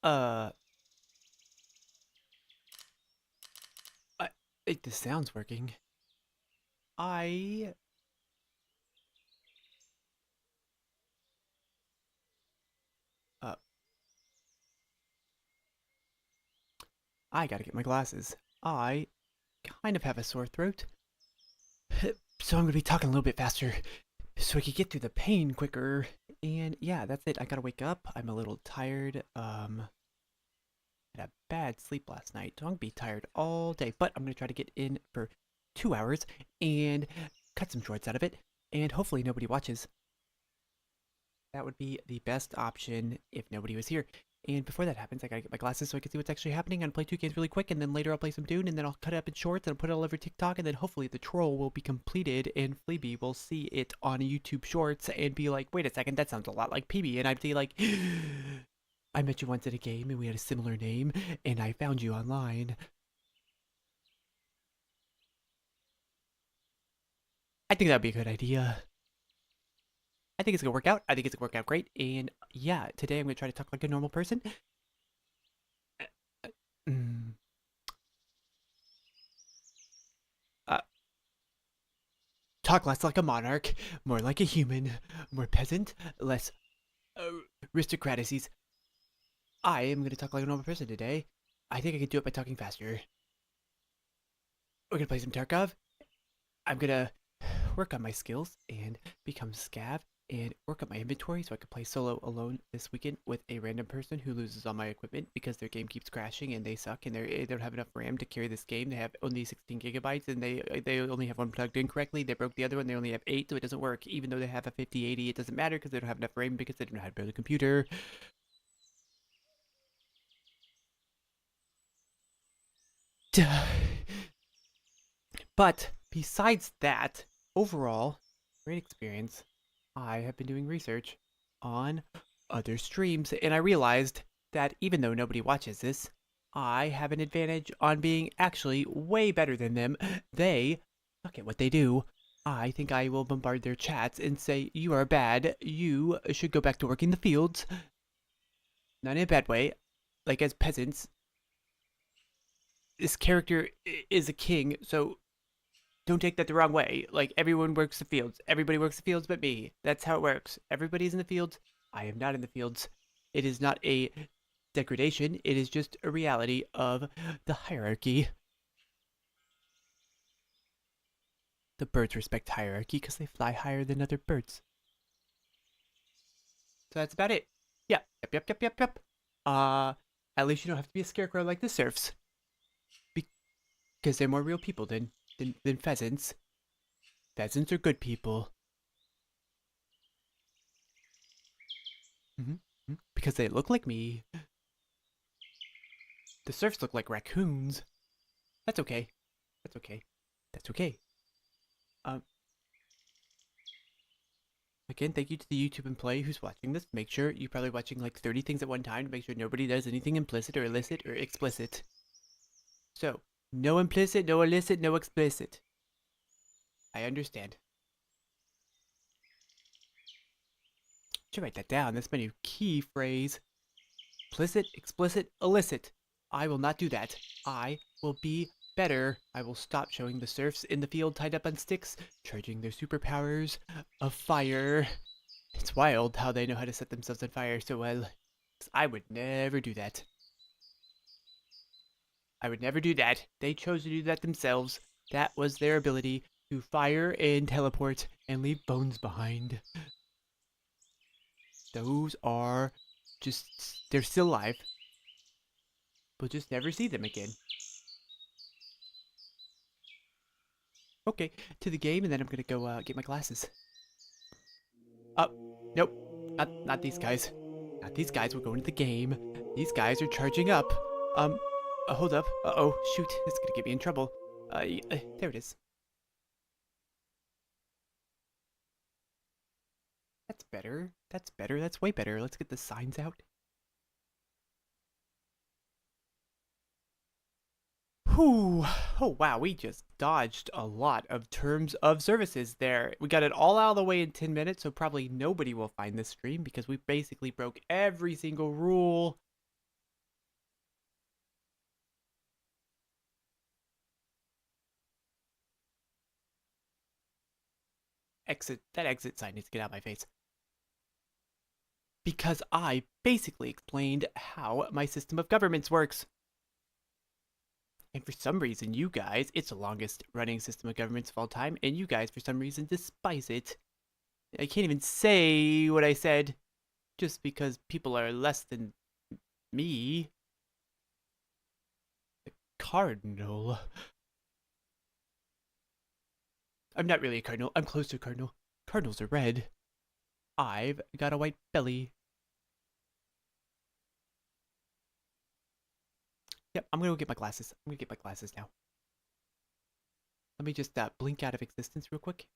Uh, the sound's working. I uh, I gotta get my glasses. I kind of have a sore throat, so I'm gonna be talking a little bit faster so I can get through the pain quicker. And yeah, that's it. I gotta wake up. I'm a little tired. Had a bad sleep last night, so I'm gonna be tired all day. But I'm gonna try to get in for 2 hours and cut some shorts out of it, and hopefully nobody watches. That would be the best option if nobody was here. And before that happens, I gotta get my glasses so I can see what's actually happening. I'm gonna play 2 games really quick, and then later I'll play some Dune, and then I'll cut it up in shorts, and I'll put it all over TikTok, and then hopefully the troll will be completed, and Fleeby will see it on YouTube Shorts and be like, wait a second, that sounds a lot like Peeb, and I'd be like, I met you once at a game, and we had a similar name, and I found you online. I think that'd be a good idea. I think it's gonna work out. I think it's gonna work out great. And yeah, today I'm gonna try to talk like a normal person. Mm. Uh, Talk less like a monarch, more like a human, more peasant, less aristocracies. I am gonna talk like a normal person today. I think I can do it by talking faster. We're gonna play some Tarkov. I'm gonna work on my skills and become scav and work up my inventory so I could play solo alone this weekend with a random person who loses all my equipment because their game keeps crashing and they suck and they don't have enough RAM to carry this game. They have only 16 gigabytes and they only have one plugged in correctly. They broke the other one. They only have 8, so it doesn't work. Even though they have a 5080, it doesn't matter because they don't have enough RAM because they don't know how to build a computer. Duh. But besides that, overall, great experience. I have been doing research on other streams, and I realized that even though nobody watches this, I have an advantage on being actually way better than them. They suck at what they do. I think I will bombard their chats and say, you are bad, you should go back to working the fields. Not in a bad way. Like, as peasants, this character is a king, so don't take that the wrong way. Like, everyone works the fields. Everybody works the fields but me. That's how it works. Everybody's in the fields. I am not in the fields. It is not a degradation. It is just a reality of the hierarchy. The birds respect hierarchy because they fly higher than other birds. So that's about it. Yeah. Yep. At least you don't have to be a scarecrow like the serfs. Because they're more real people than pheasants. Pheasants are good people. Because they look like me. The serfs look like raccoons. That's okay. That's okay. That's okay. Again, thank you to the YouTube employee who's watching this. Make sure you're probably watching like 30 things at one time to make sure nobody does anything implicit or illicit or explicit. So, no implicit, no illicit, no explicit. I understand. Should write that down. That's my new key phrase. Implicit, explicit, illicit. I will not do that. I will be better. I will stop showing the serfs in the field tied up on sticks, charging their superpowers of fire. It's wild how they know how to set themselves on fire so well. I would never do that. I would never do that. They chose to do that themselves. That was their ability to fire and teleport and leave bones behind. Those are just, they're still alive. We'll just never see them again. Okay, to the game, and then I'm gonna go get my glasses. Nope. Not these guys. Not these guys, we're going to the game. These guys are charging up. Hold up. Uh-oh, shoot, it's gonna get me in trouble. There it is. That's better. That's better. That's way better. Let's get the signs out. Whew. Oh, wow. We just dodged a lot of terms of services there. We got it all out of the way in 10 minutes, so probably nobody will find this stream because we basically broke every single rule. exit sign needs to get out of my face. Because I basically explained how my system of governments works. And for some reason, you guys, it's the longest running system of governments of all time, and you guys, for some reason, despise it. I can't even say what I said, just because people are less than me. The cardinal. I'm not really a cardinal. I'm close to a cardinal. Cardinals are red. I've got a white belly. Yep, I'm gonna go get my glasses. I'm gonna get my glasses now. Let me just blink out of existence real quick.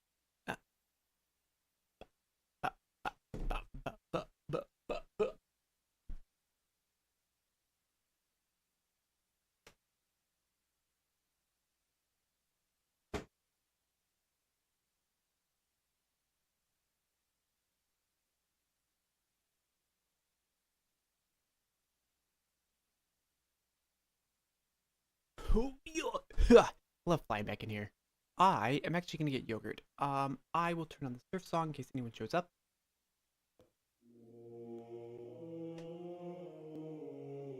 Love flying back in here. I am actually gonna get yogurt. I will turn on the surf song in case anyone shows up.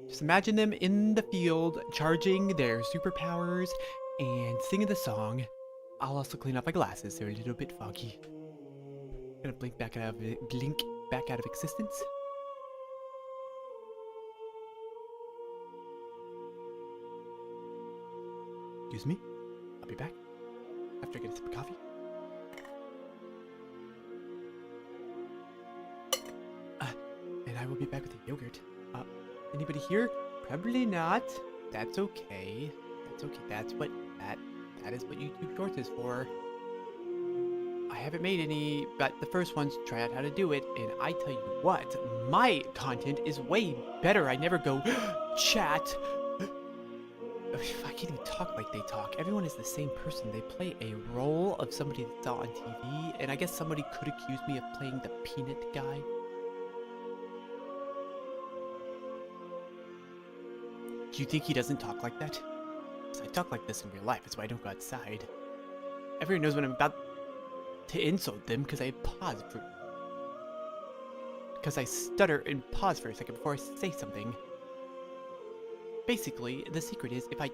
Just imagine them in the field, charging their superpowers and singing the song. I'll also clean up my glasses, they're a little bit foggy. Gonna blink back out of existence. Excuse me. I'll be back after I get a sip of coffee. And I will be back with the yogurt. Anybody here? Probably not. That's okay. That's okay. That is what YouTube Shorts is for. I haven't made any, but the first ones try out how to do it, and I tell you what, my content is way better. I never go chat. I can't even talk like they talk. Everyone is the same person. They play a role of somebody that's on TV, and I guess somebody could accuse me of playing the peanut guy. Do you think he doesn't talk like that? Because I talk like this in real life. That's why I don't go outside. Everyone knows when I'm about to insult them because I pause for... Because I stutter and pause for a second before I say something. Basically, the secret is if I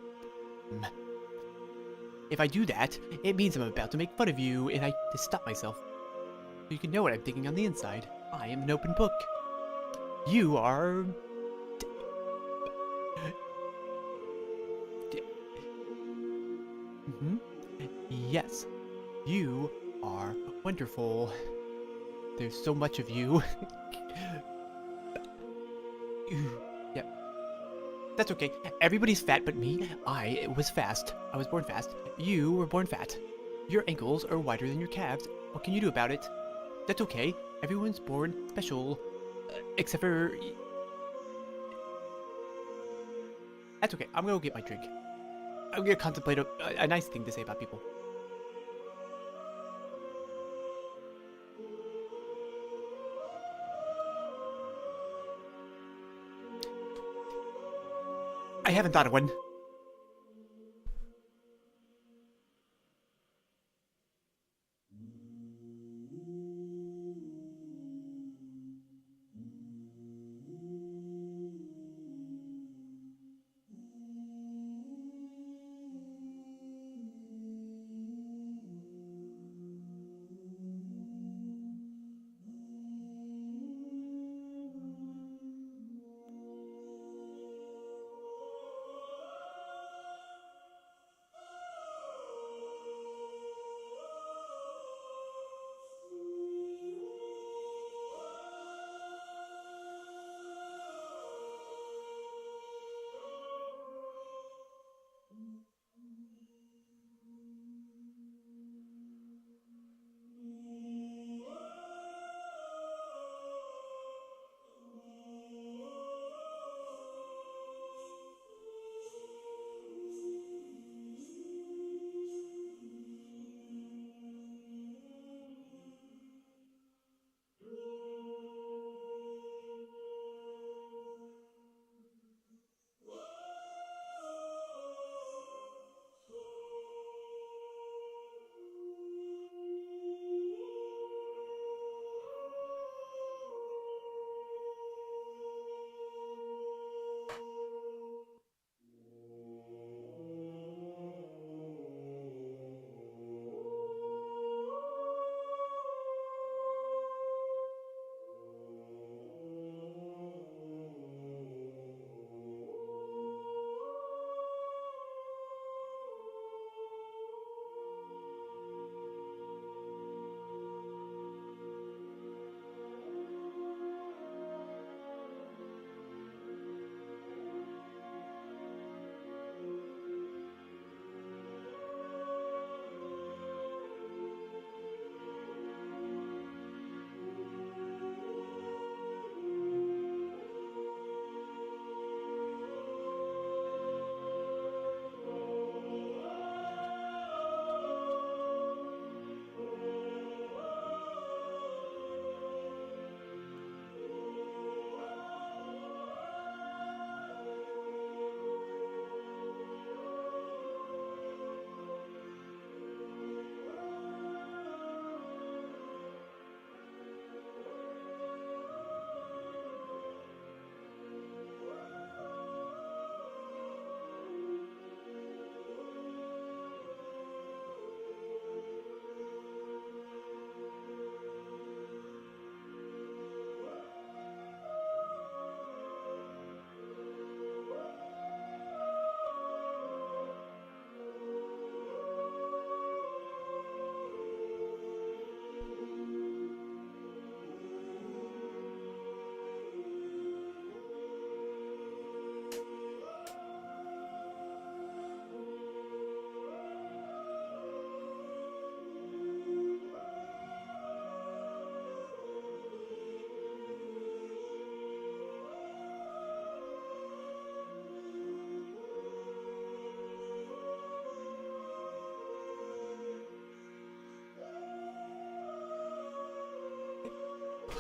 do that, it means I'm about to make fun of you, and I to stop myself. So you can know what I'm thinking on the inside. I am an open book. You are... Yes, you are wonderful. There's so much of you. Yep. That's okay. Everybody's fat but me. I was fast. I was born fast. You were born fat. Your ankles are wider than your calves. What can you do about it? That's okay. Everyone's born special. Except for... That's okay. I'm gonna go get my drink. I'm gonna contemplate a nice thing to say about people. I haven't thought of one.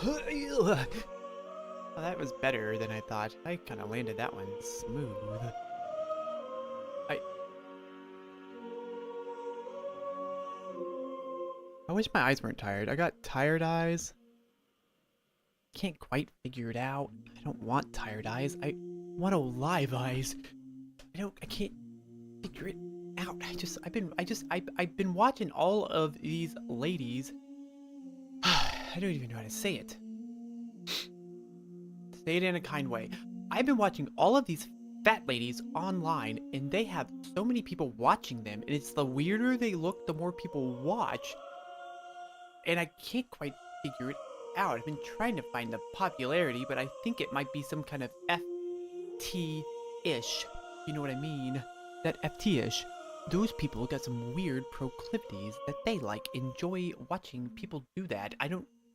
Well, that was better than I thought. I kind of landed that one smooth. I wish my eyes weren't tired. I got tired eyes. Can't quite figure it out. I don't want tired eyes. I want alive eyes. I can't figure it out. I've been watching all of these ladies. I don't even know how to say it. Say it in a kind way. I've been watching all of these fat ladies online, and they have so many people watching them, and it's the weirder they look, the more people watch. And I can't quite figure it out. I've been trying to find the popularity, but I think it might be some kind of FT-ish. You know what I mean? That FT-ish. Those people got some weird proclivities that they enjoy watching people do that.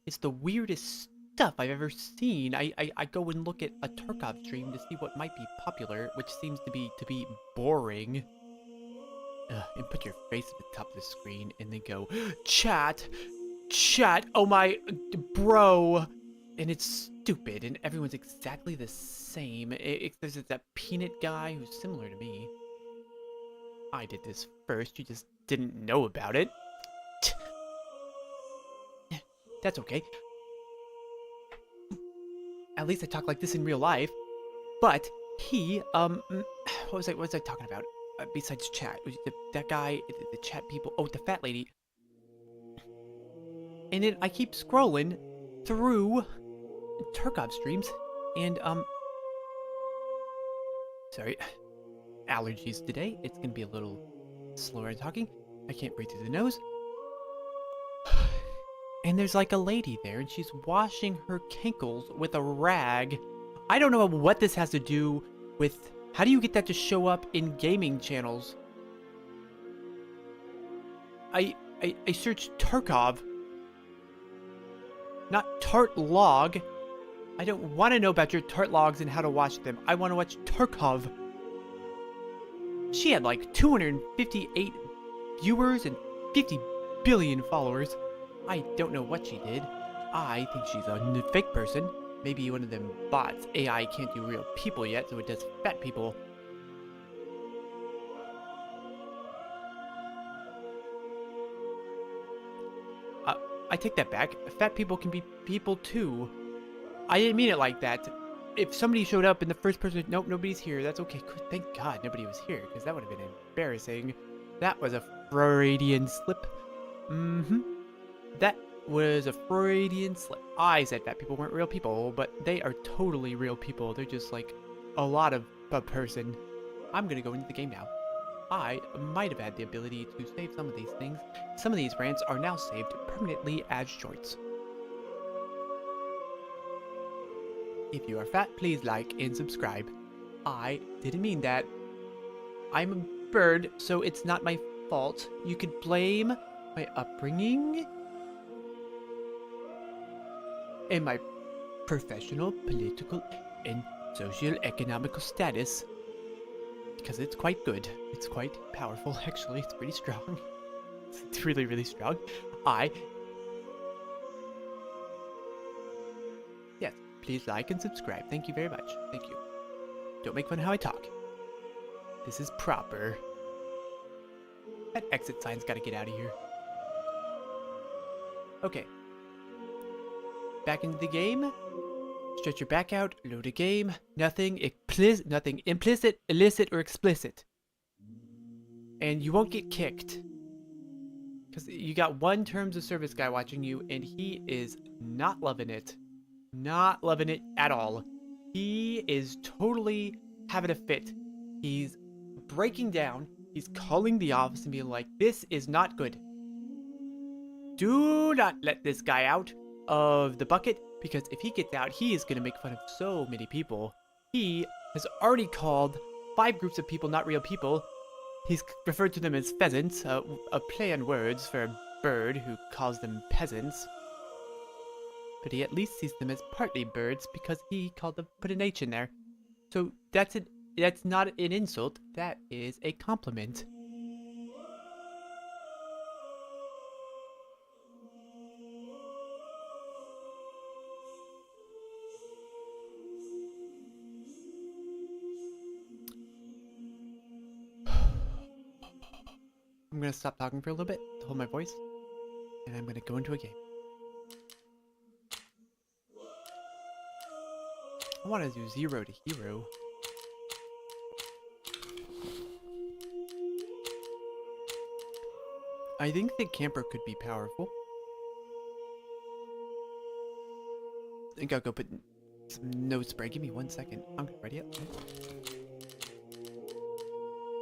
It's the weirdest stuff I've ever seen. I go and look at a Tarkov stream to see what might be popular, which seems to be boring. And put your face at the top of the screen and then go, chat, oh my, bro. And it's stupid, and everyone's exactly the same. There's that peanut guy who's similar to me. I did this first, you just didn't know about it. That's okay. At least I talk like this in real life. But he, what was I talking about? Besides chat, that guy, the chat people. Oh, the fat lady. And then I keep scrolling through Tarkov streams, and sorry, allergies today. It's gonna be a little slower in talking. I can't breathe through the nose. And there's a lady there, and she's washing her kinkles with a rag. I don't know what this has to do with. How do you get that to show up in gaming channels? I searched Tarkov, not tart log. I don't want to know about your tart logs and how to watch them. I want to watch Tarkov. She had 258 viewers and 50 billion followers. I don't know what she did. I think she's a fake person. Maybe one of them bots. AI can't do real people yet, so it does fat people. I take that back. Fat people can be people too. I didn't mean it like that. If somebody showed up and the first person, nope, nobody's here, that's okay. Good, thank God nobody was here, because that would have been embarrassing. That was a Freudian slip. That was a Freudian slip. I said fat people weren't real people, but they are totally real people. They're just a lot of a person. I'm gonna go into the game now. I might have had the ability to save some of these things. Some of these rants are now saved permanently as shorts. If you are fat, please like and subscribe. I didn't mean that. I'm a bird, so it's not my fault. You could blame my upbringing and my professional, political, and socio-economical status, because it's quite good. It's quite powerful, actually. It's pretty strong. It's really, really strong. Yes, please like and subscribe. Thank you very much. Thank you. Don't make fun of how I talk. This is proper. That exit sign's gotta get out of here. Okay. Back into the game. Stretch your back out. Load a game. Nothing implicit, illicit, or explicit. And you won't get kicked. Because you got one terms of service guy watching you, and he is not loving it. Not loving it at all. He is totally having a fit. He's breaking down. He's calling the office and being like, this is not good. Do not let this guy out of the bucket, because if he gets out, he is going to make fun of so many people. He has already called 5 groups of people not real people. He's referred to them as pheasants, a play on words for a bird who calls them peasants. But he at least sees them as partly birds because he put an H in there. So that's not an insult, that is a compliment. I'm gonna stop talking for a little bit to hold my voice, and I'm gonna go into a game. I want to do 0 to hero. I think the camper could be powerful. I think I'll go put some nose spray. Give me 1 second. I'm ready up.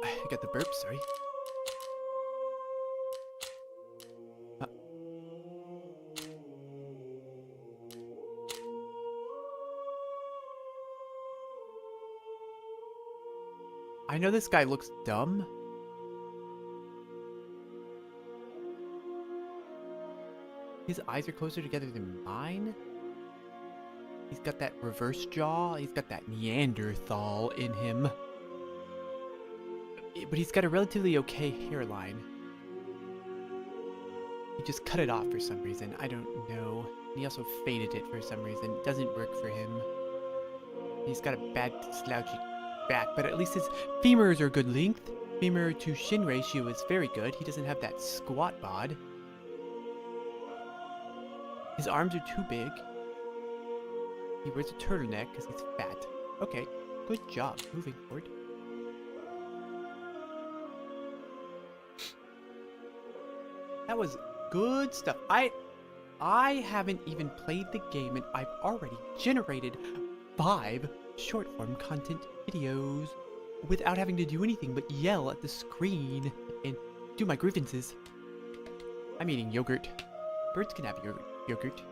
I got the burp, sorry. I know this guy looks dumb. His eyes are closer together than mine. He's got that reverse jaw. He's got that Neanderthal in him. But he's got a relatively okay hairline. He just cut it off for some reason. I don't know. He also faded it for some reason. It doesn't work for him. He's got a bad slouchy back, but at least his femurs are good length. Femur to shin ratio is very good. He doesn't have that squat bod. His arms are too big. He wears a turtleneck because he's fat. Okay, good job. Moving forward. That was good stuff. I haven't even played the game and I've already generated 5 short-form content videos without having to do anything but yell at the screen and do my grievances. I'm eating yogurt. Birds can have yogurt.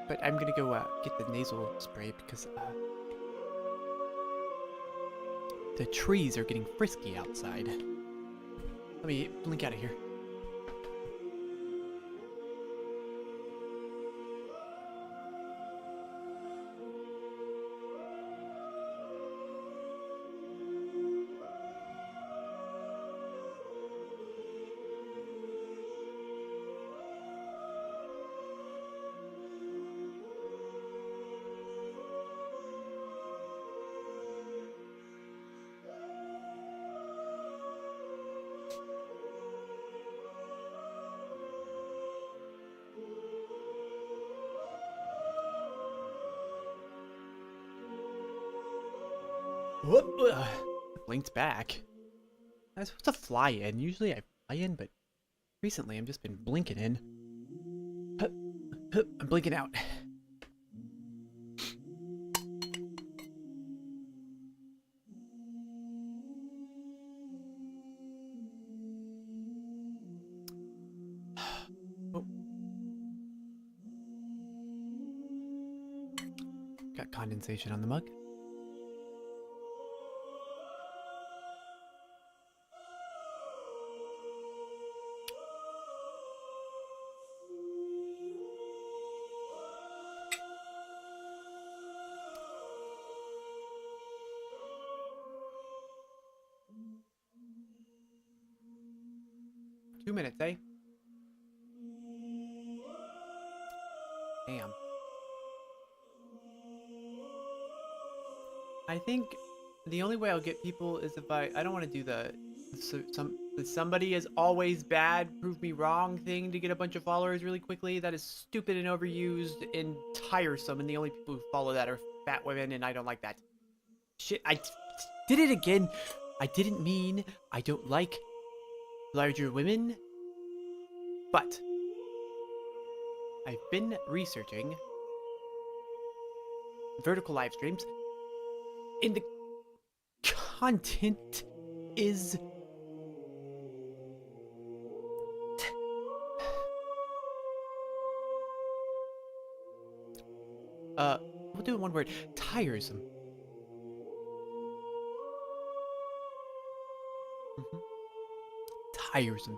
But I'm gonna go get the nasal spray because the trees are getting frisky outside. Let me blink out of here. Whoop! Blinked back. I was supposed to fly in. Usually I fly in, but recently I've just been blinking in. I'm blinking out. Oh. Got condensation on the mug. Minutes, eh? Damn. I think the only way I'll get people is if I don't want to do the somebody is always bad, prove me wrong thing to get a bunch of followers really quickly. That is stupid and overused and tiresome, and the only people who follow that are fat women, and I don't like that. Shit, I did it again. I didn't mean I don't like larger women. But I've been researching vertical live streams, and the content is we'll do it in one word: tiresome.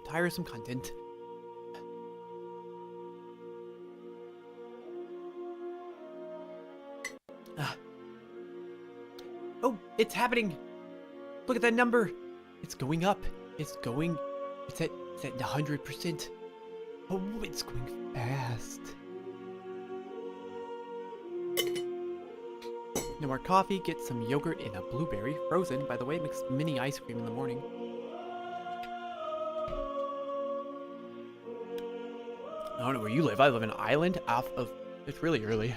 Tiresome content. Oh, it's happening. Look at that number. It's going up. It's at 100%. Oh, it's going fast. No more coffee. Get some yogurt and a blueberry. Frozen, by the way. Makes mini ice cream in the morning. I don't know where you live. I live in an island off of... It's really early.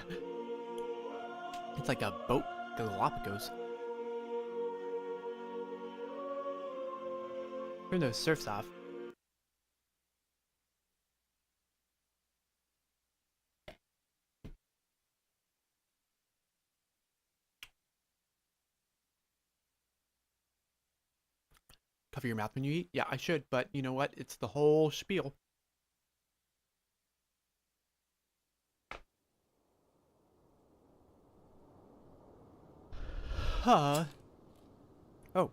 It's like a boat, Galapagos. Turn those surfs off. Cover your mouth when you eat? Yeah, I should, but you know what? It's the whole spiel. Huh. Oh.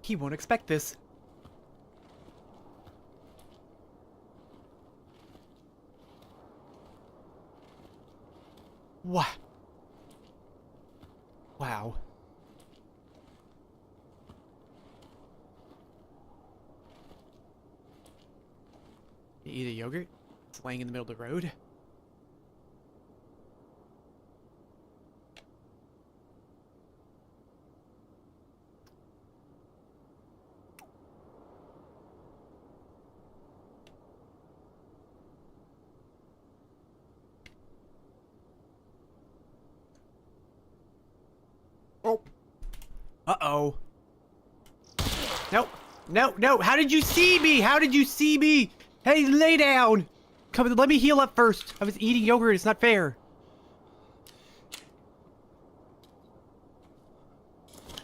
He won't expect this. What? Wow. You eat a yogurt? It's laying in the middle of the road. Oh. Uh-oh. No. No, no. How did you see me? How did you see me? Hey, lay down. Come, let me heal up first. I was eating yogurt. It's not fair.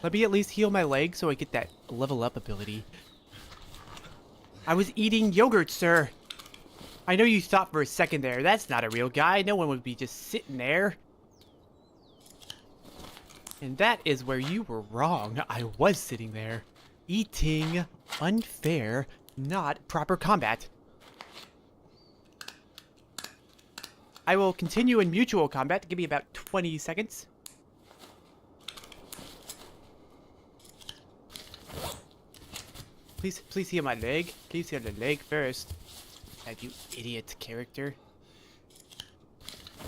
Let me at least heal my leg so I get that level up ability. I was eating yogurt, sir. I know you thought for a second there. That's not a real guy. No one would be just sitting there. And that is where you were wrong. I was sitting there. Eating unfair, not proper combat. I will continue in mutual combat. Give me about 20 seconds. Please heal my leg. Please heal the leg first. Have you idiot character.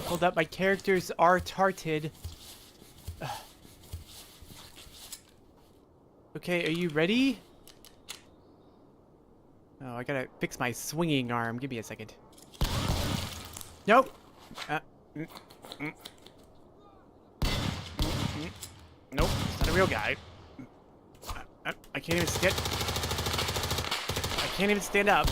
Hold up, my characters are tarted. Okay, are you ready? Oh, I gotta fix my swinging arm. Give me a second. Nope. Nope, it's not a real guy. I can't even stand. I can't even stand up.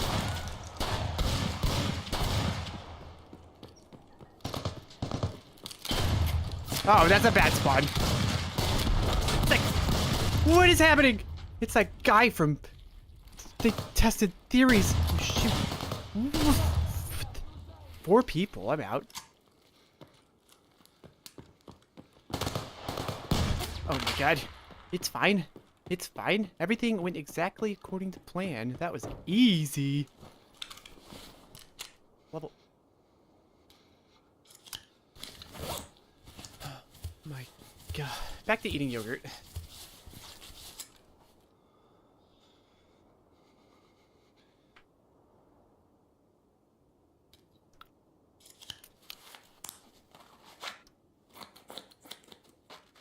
Oh, that's a bad spawn. It's like, what is happening? It's that guy from They Tested Theories. Shoot. 4 people. I'm out. Oh my god. It's fine. It's fine. Everything went exactly according to plan. That was easy. Level. Oh my god. Back to eating yogurt.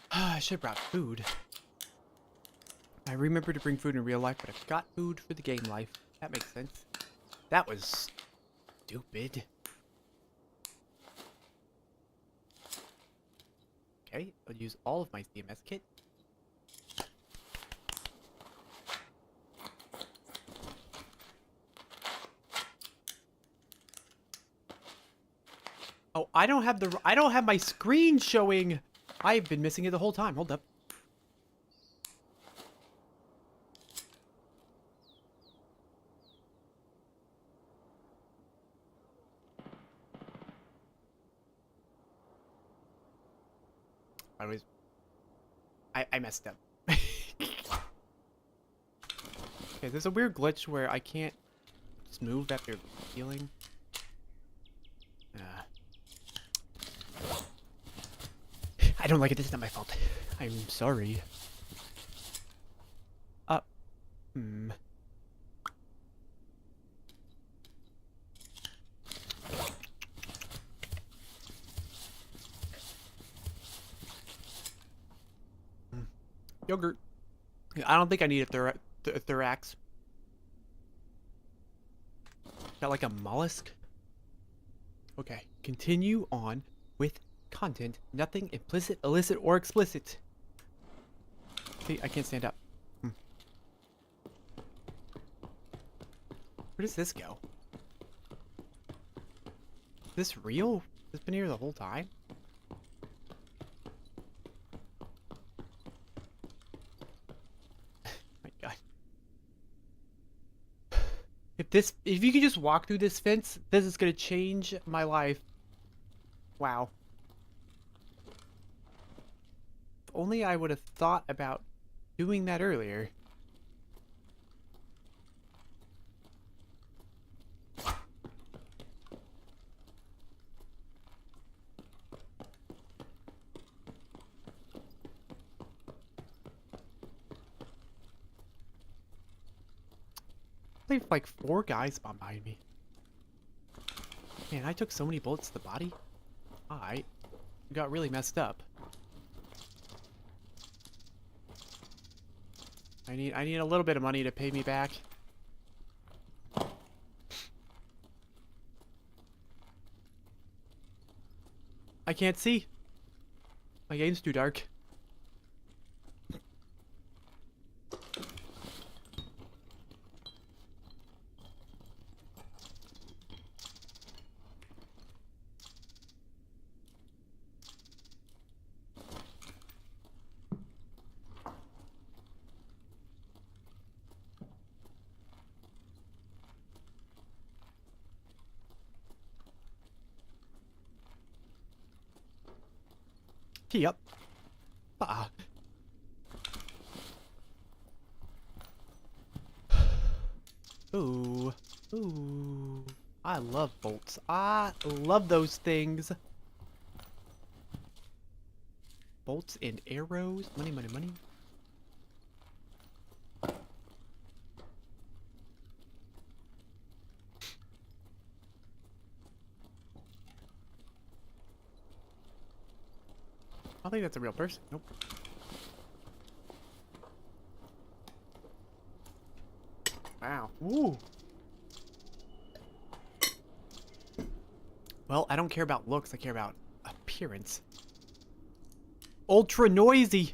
I should have brought food. I remember to bring food in real life, but I forgot food for the game life. That makes sense. That was stupid. Okay, I'll use all of my CMS kit. Oh, I don't have my screen showing. I've been missing it the whole time. Hold up. I messed up. Okay, there's a weird glitch where I can't just move after healing. I don't like it. This is not my fault. I'm sorry. Yogurt. I don't think I need a thorax. Got like a mollusk. Okay, continue on with content. Nothing implicit, illicit, or explicit. See, I can't stand up. Where does this go? Is this real? Has been here the whole time? My God. If you could just walk through this fence, this is gonna change my life. Wow. If only I would have thought about doing that earlier. There's like 4 guys behind me. Man, I took so many bullets to the body. I got really messed up. I need a little bit of money to pay me back. I can't see. My game's too dark. Yep. Ah. Ooh. Ooh. I love bolts. I love those things. Bolts and arrows. Money, money, money. I don't think that's a real person. Nope. Wow. Ooh. Well, I don't care about looks. I care about appearance. Ultra noisy.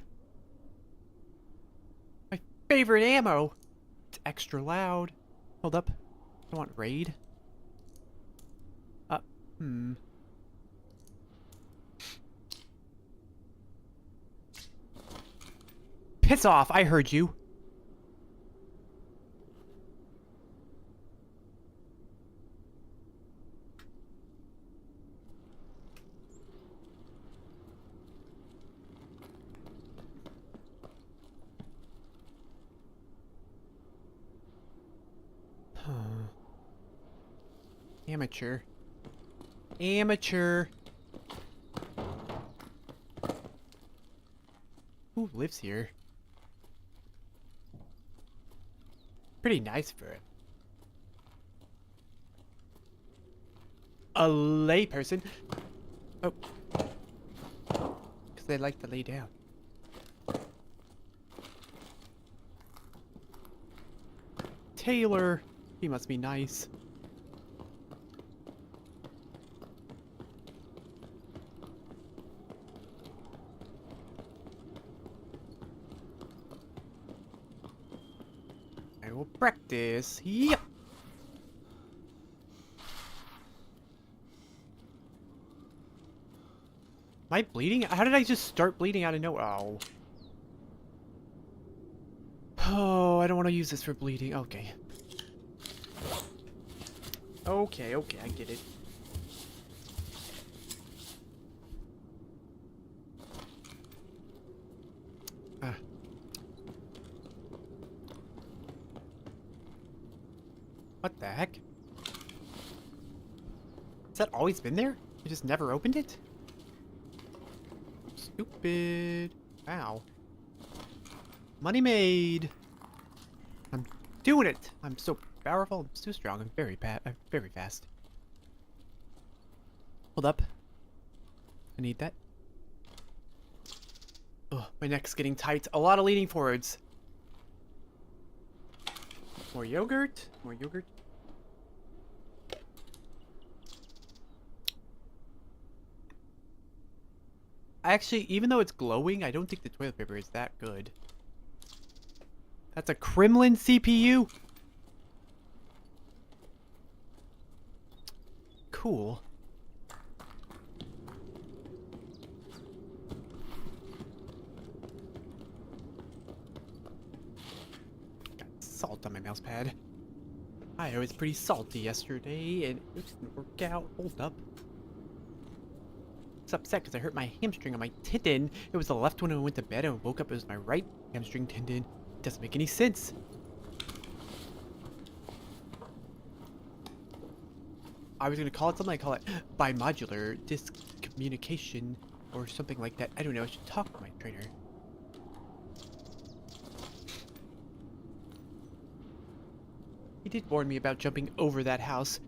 My favorite ammo. It's extra loud. Hold up. I want raid. Piss off, I heard you. Amateur. Amateur. Who lives here? Pretty nice for it. A lay person. Oh. Because they like to lay down. Taylor. He must be nice. I will practice. Yep. Am I bleeding? How did I just start bleeding out of nowhere? Oh. Oh, I don't want to use this for bleeding. Okay. Okay, okay, I get it. What the heck? Has that always been there? You just never opened it? Stupid. Wow. Money made. I'm doing it. I'm so powerful. I'm so strong. I'm very fast. Hold up. I need that. Oh, My neck's getting tight. A lot of leaning forwards. More yogurt. More yogurt. Actually, even though it's glowing, I don't think the toilet paper is that good. That's a Kremlin CPU? Cool. Got salt on my mouse pad. I was pretty salty yesterday and it didn't work out. Hold up. I was upset because I hurt my hamstring on my tendon. It was the left one when I went to bed and woke up. It was my right hamstring tendon. Doesn't make any sense. I was gonna call it something. I call it bimodular disc communication or something like that. I don't know. I should talk to my trainer. He did warn me about jumping over that house.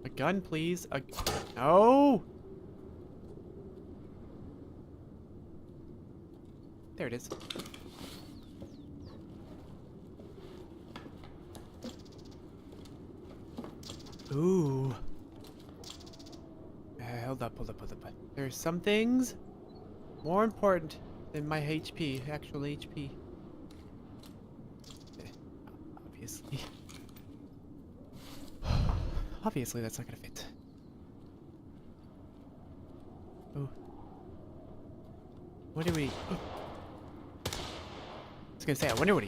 A gun, please. No! There it is. Ooh. Hold up. There's some things more important than my HP, actual HP. Obviously. Obviously, that's not gonna fit. Oh. What do we... Oh. I was gonna say, I wonder what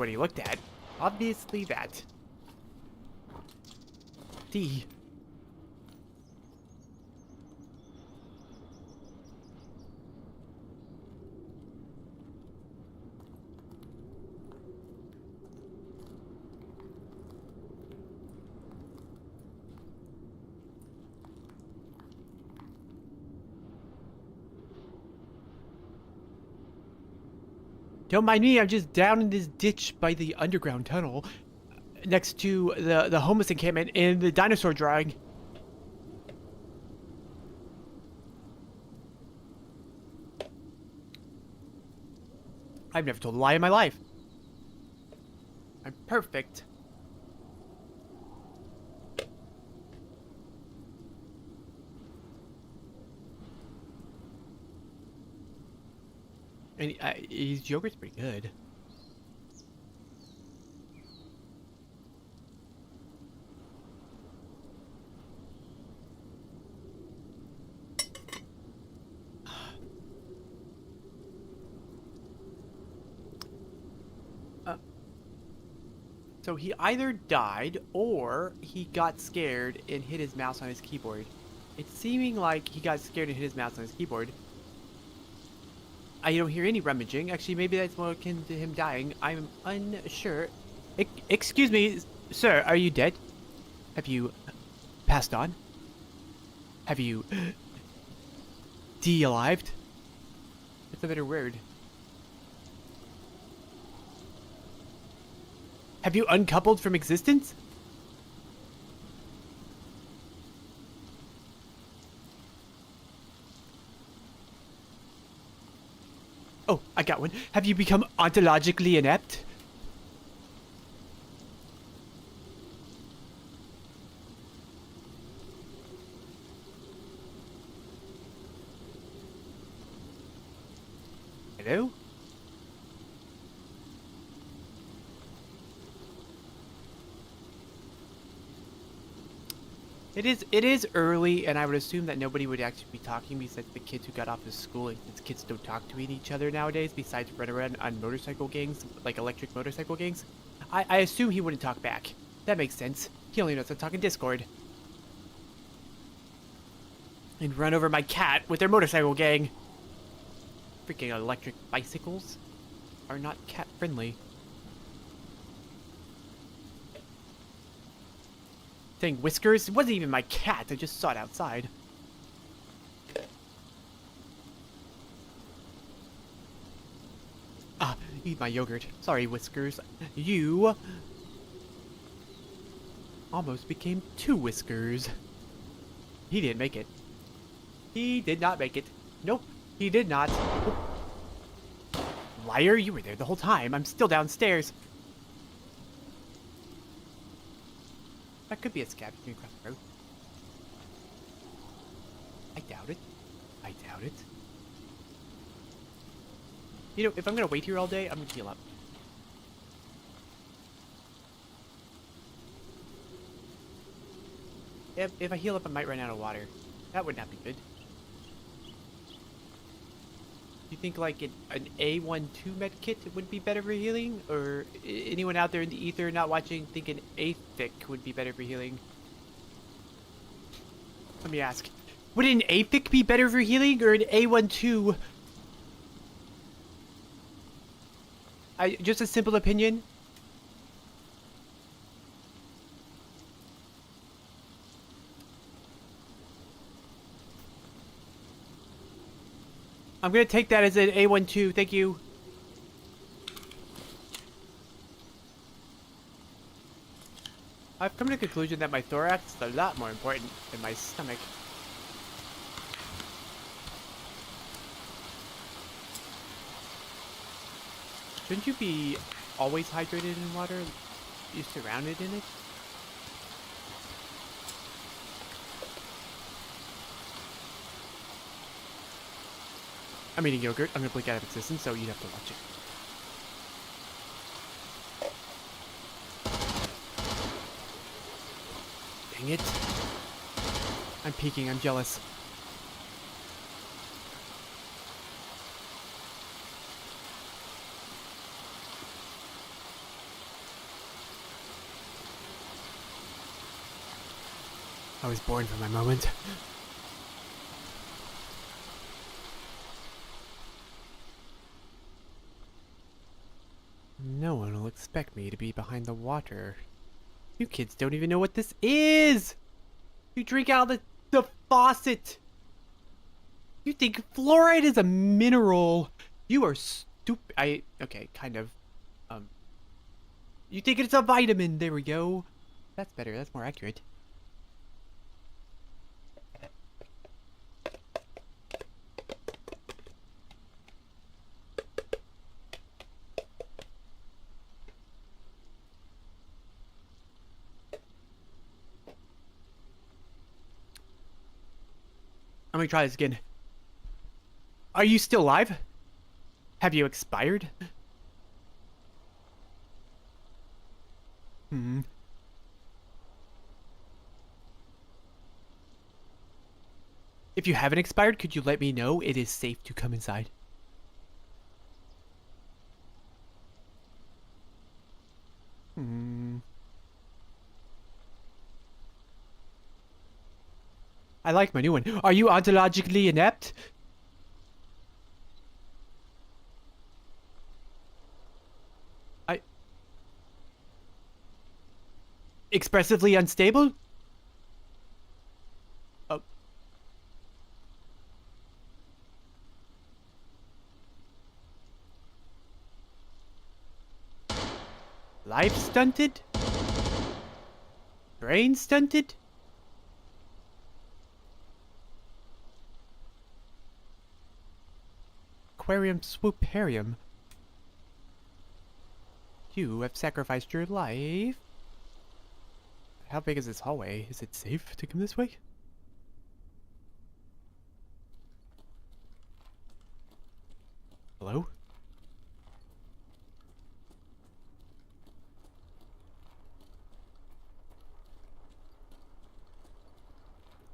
he looked at. Obviously that. D. Don't mind me, I'm just down in this ditch by the underground tunnel next to the homeless encampment and the dinosaur drawing. I've never told a lie in my life. I'm perfect. And his yogurt's pretty good. So he either died or he got scared and hit his mouse on his keyboard. It's seeming like he got scared and hit his mouse on his keyboard. I don't hear any rummaging. Actually, maybe that's more akin to him dying. I'm unsure. Excuse me, sir, are you dead? Have you passed on? Have you de-alived? That's a better word. Have you uncoupled from existence? Oh, I got one. Have you become ontologically inept? Hello? It is early, and I would assume that nobody would actually be talking besides the kids who got off of school, and since kids don't talk to each other nowadays, besides run around on motorcycle gangs, like electric motorcycle gangs. I assume he wouldn't talk back. That makes sense. He only knows how to talk in Discord. And run over my cat with their motorcycle gang. Freaking electric bicycles are not cat friendly. Saying whiskers? It wasn't even my cat. I just saw it outside. Eat my yogurt. Sorry, Whiskers. You almost became 2 Whiskers. He didn't make it. He did not make it. Nope, he did not. Liar, you were there the whole time. I'm still downstairs. That could be a scavenging across the road. I doubt it. I doubt it. You know, if I'm gonna wait here all day, I'm gonna heal up. If I heal up, I might run out of water. That would not be good. You think like an A12 med kit would be better for healing? Or anyone out there in the ether not watching think an A-thick would be better for healing? Let me ask. Would an A-thick be better for healing or an A12? Just a simple opinion. I'm gonna take that as an A12, thank you. I've come to the conclusion that my thorax is a lot more important than my stomach. Shouldn't you be always hydrated in water? You're surrounded in it? I'm eating yogurt. I'm gonna blink out of existence, so you'd have to watch it. Dang it. I'm peeking. I'm jealous. I was born for my moment. No one will expect me to be behind the water. You kids don't even know what this is! You drink out of the faucet! You think fluoride is a mineral! You are stupid. Okay, kind of. You think it's a vitamin! There we go. That's better, that's more accurate. Let me try this again. Are you still alive? Have you expired? If you haven't expired, could you let me know it is safe to come inside? I like my new one. Are you ontologically inept? Expressively unstable? Oh. Life stunted? Brain stunted? Aquarium swooparium. You have sacrificed your life. How big is this hallway? Is it safe to come this way? Hello?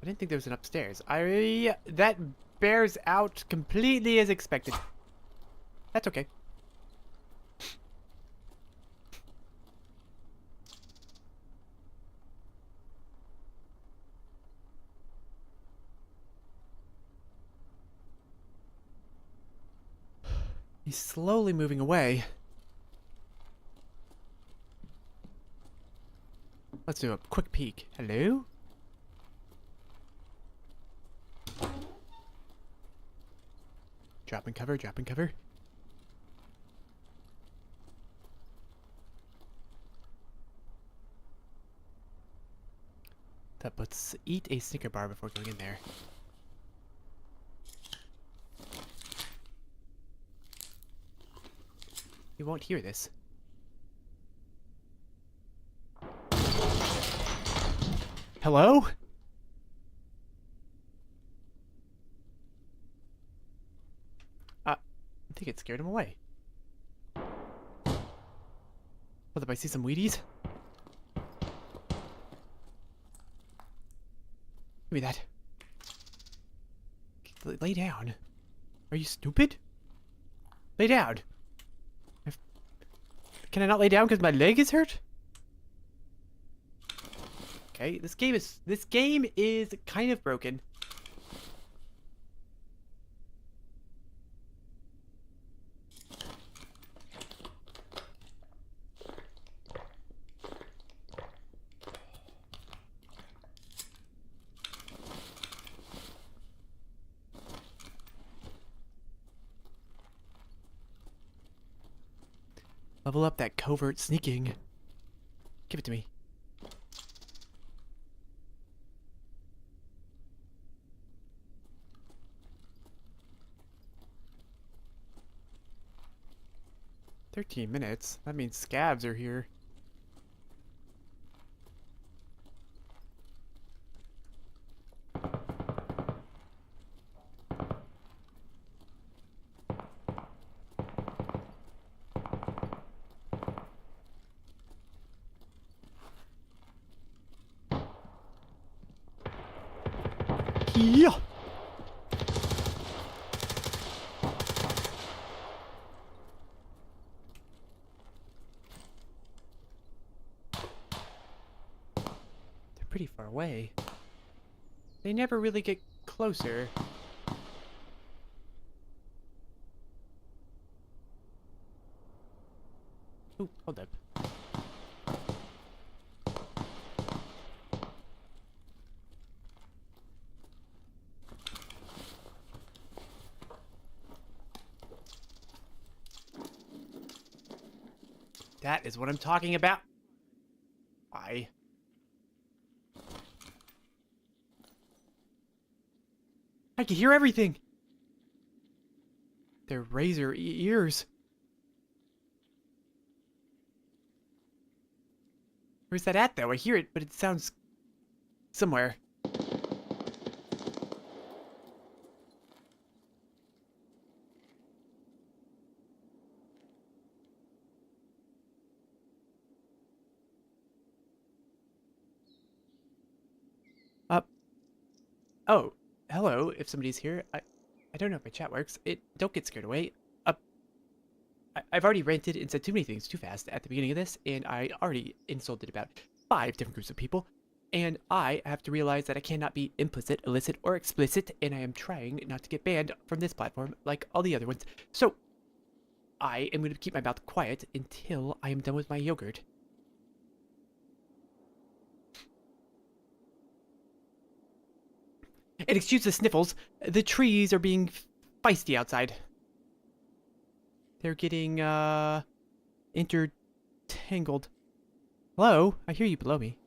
I didn't think there was an upstairs. That bears out completely as expected. That's okay. He's slowly moving away. Let's do a quick peek. Hello? Drop and cover, drop and cover. Let's eat a Snicker bar before going in there. You won't hear this. Hello? I think it scared him away. What, if I see some Wheaties? Give me that. Lay down. Are you stupid? Lay down. Can I not lay down because my leg is hurt? Okay, this game is kind of broken. Level up that covert sneaking. Give it to me. $13. That means scabs are here. Yeah. They're pretty far away. They never really get closer. Ooh, hold up. That is what I'm talking about. I can hear everything. Their razor ears. Where's that at, though? I hear it, but it sounds somewhere. Oh, hello, if somebody's here. I don't know if my chat works. Don't get scared away. I've already ranted and said too many things too fast at the beginning of this, and I already insulted about 5 different groups of people. And I have to realize that I cannot be implicit, illicit, or explicit, and I am trying not to get banned from this platform like all the other ones. So, I am going to keep my mouth quiet until I am done with my yogurt. And excuse the sniffles, the trees are being feisty outside. They're getting, intertangled. Hello? I hear you below me.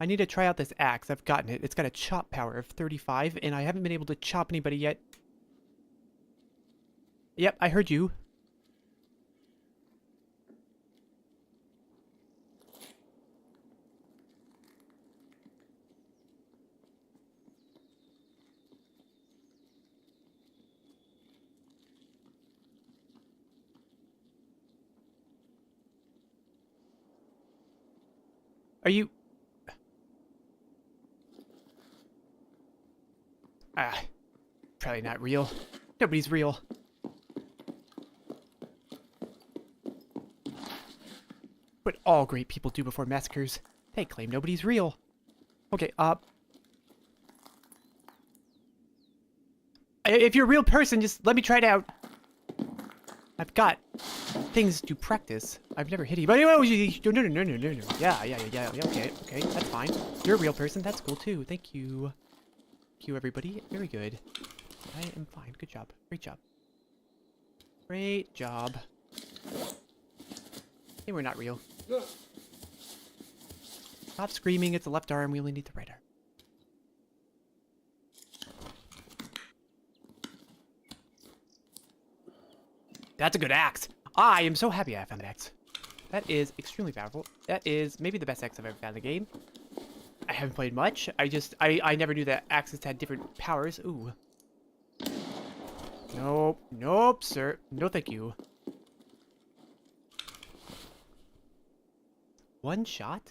I need to try out this axe. I've gotten it. It's got a chop power of 35, and I haven't been able to chop anybody yet. Yep, I heard you. Are you... probably not real. Nobody's real. What all great people do before massacres. They claim nobody's real. Okay, if you're a real person, just let me try it out. I've got things to practice. I've never hit anybody. No. Yeah, okay, that's fine. You're a real person, that's cool too. Thank you. Thank you, everybody. Very good. I am fine. Good job. Great job. Great job. They were not real. Stop screaming, it's the left arm, we only need the right arm. That's a good axe. I am so happy I found an axe. That is extremely powerful. That is maybe the best axe I've ever found in the game. I haven't played much. I never knew that axes had different powers. Ooh. Nope. Nope, sir. No thank you. One shot?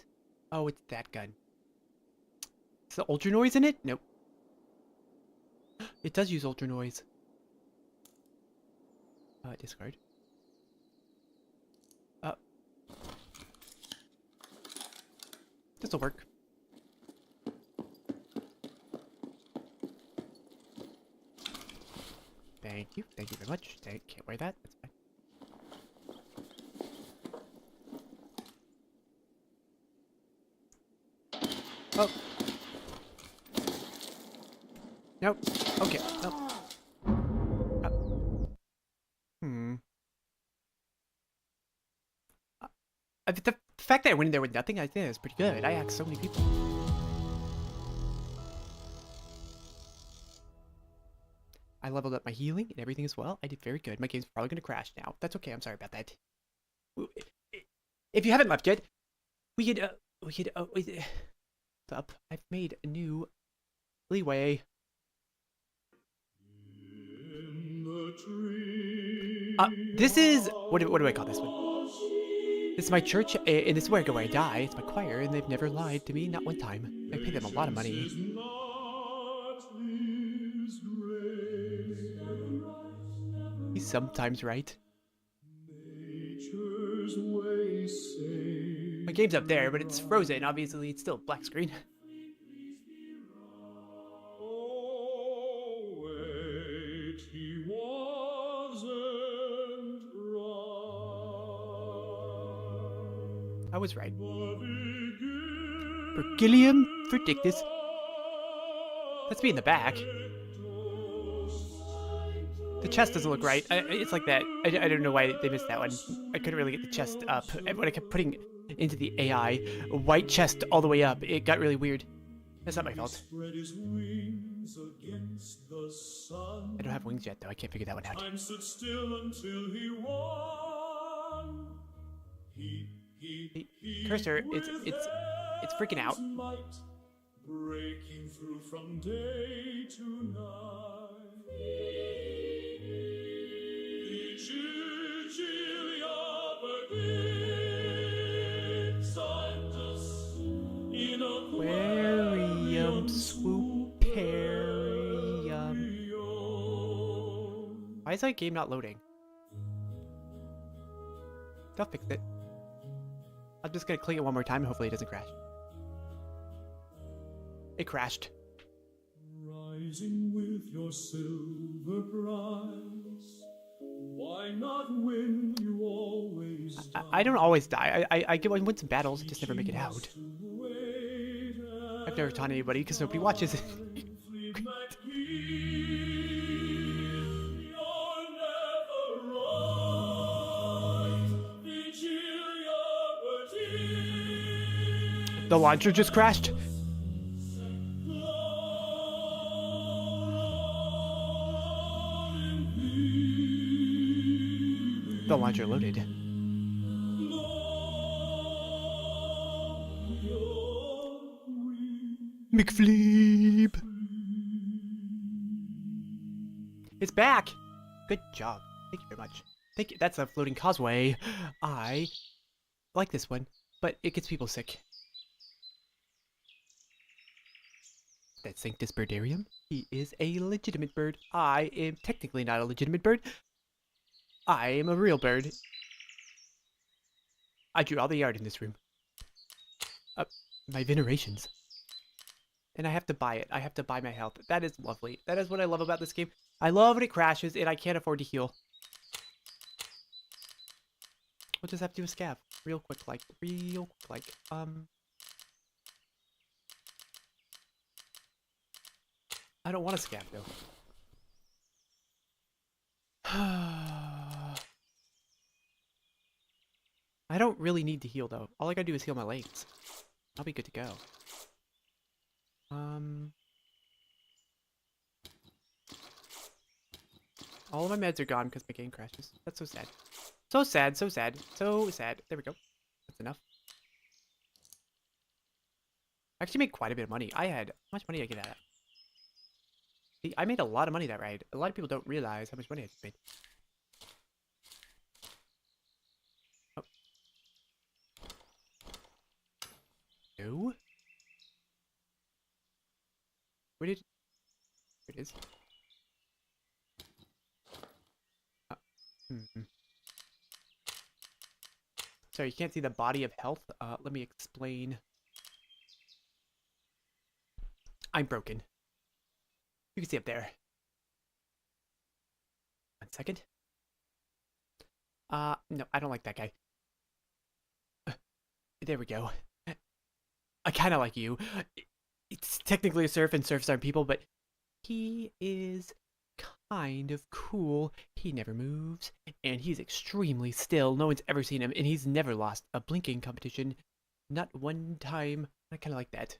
Oh, it's that gun. Is the ultra noise in it? Nope. It does use ultra noise. Discard. This'll work. Thank you. Thank you very much. Can't wear that. That's fine. Oh. Nope. Okay. Nope. The fact that I went in there with nothing, I think is pretty good. I asked so many people. I leveled up my healing and everything as well. I did very good. My game's probably going to crash now. That's okay. I'm sorry about that. If you haven't left yet, up. I've made a new leeway. This is, what do I call this one? This is my church, and this is where I go where I die. It's my choir, and they've never lied to me, not one time. I pay them a lot of money. He's sometimes right. My game's up there, but it's frozen. Obviously, it's still a black screen. I was right. Bergilium verdictus. That's me in the back. The chest doesn't look right. It's like that. I don't know why they missed that one. I couldn't really get the chest up. And when I kept putting into the AI, a white chest all the way up, it got really weird. That's not my fault. I don't have wings yet, though. I can't figure that one out. Time stood still until he won. Cursor, it's freaking out. Breaking through from day to night. Aquarium, swooparium. Why is that game not loading? They'll fix it. I'm just gonna click it one more time and hopefully it doesn't crash. It crashed. Rising with your silver prize. Why not win? You always die. I don't always die. I win some battles, just never make it out. I've never taught anybody because nobody watches it. The launcher just crashed. The launcher loaded. McFleeb. It's back. Good job. Thank you very much. Thank you. That's a floating causeway. I like this one, but it gets people sick. That Sanctus Birdarium. He is a legitimate bird. I am technically not a legitimate bird. I am a real bird. I drew all the art in this room. My venerations. And I have to buy it. I have to buy my health. That is lovely. That is what I love about this game. I love when it crashes and I can't afford to heal. We'll just have to do a scav. Real quick, like. I don't want a scav, though. I don't really need to heal, though. All I gotta do is heal my legs. I'll be good to go. All of my meds are gone because my game crashes. That's so sad. So sad, so sad, so sad. There we go. That's enough. I actually made quite a bit of money. How much money did I get out of that? See, I made a lot of money that ride. A lot of people don't realize how much money I just made. Oh. No? Where it is. Sorry, you can't see the body of health. Let me explain. I'm broken. You can see up there. 1 second. No, I don't like that guy. There we go. I kind of like you. It's technically a serf, and serfs aren't people, but he is kind of cool. He never moves, and he's extremely still. No one's ever seen him, and he's never lost a blinking competition. Not one time. I kind of like that.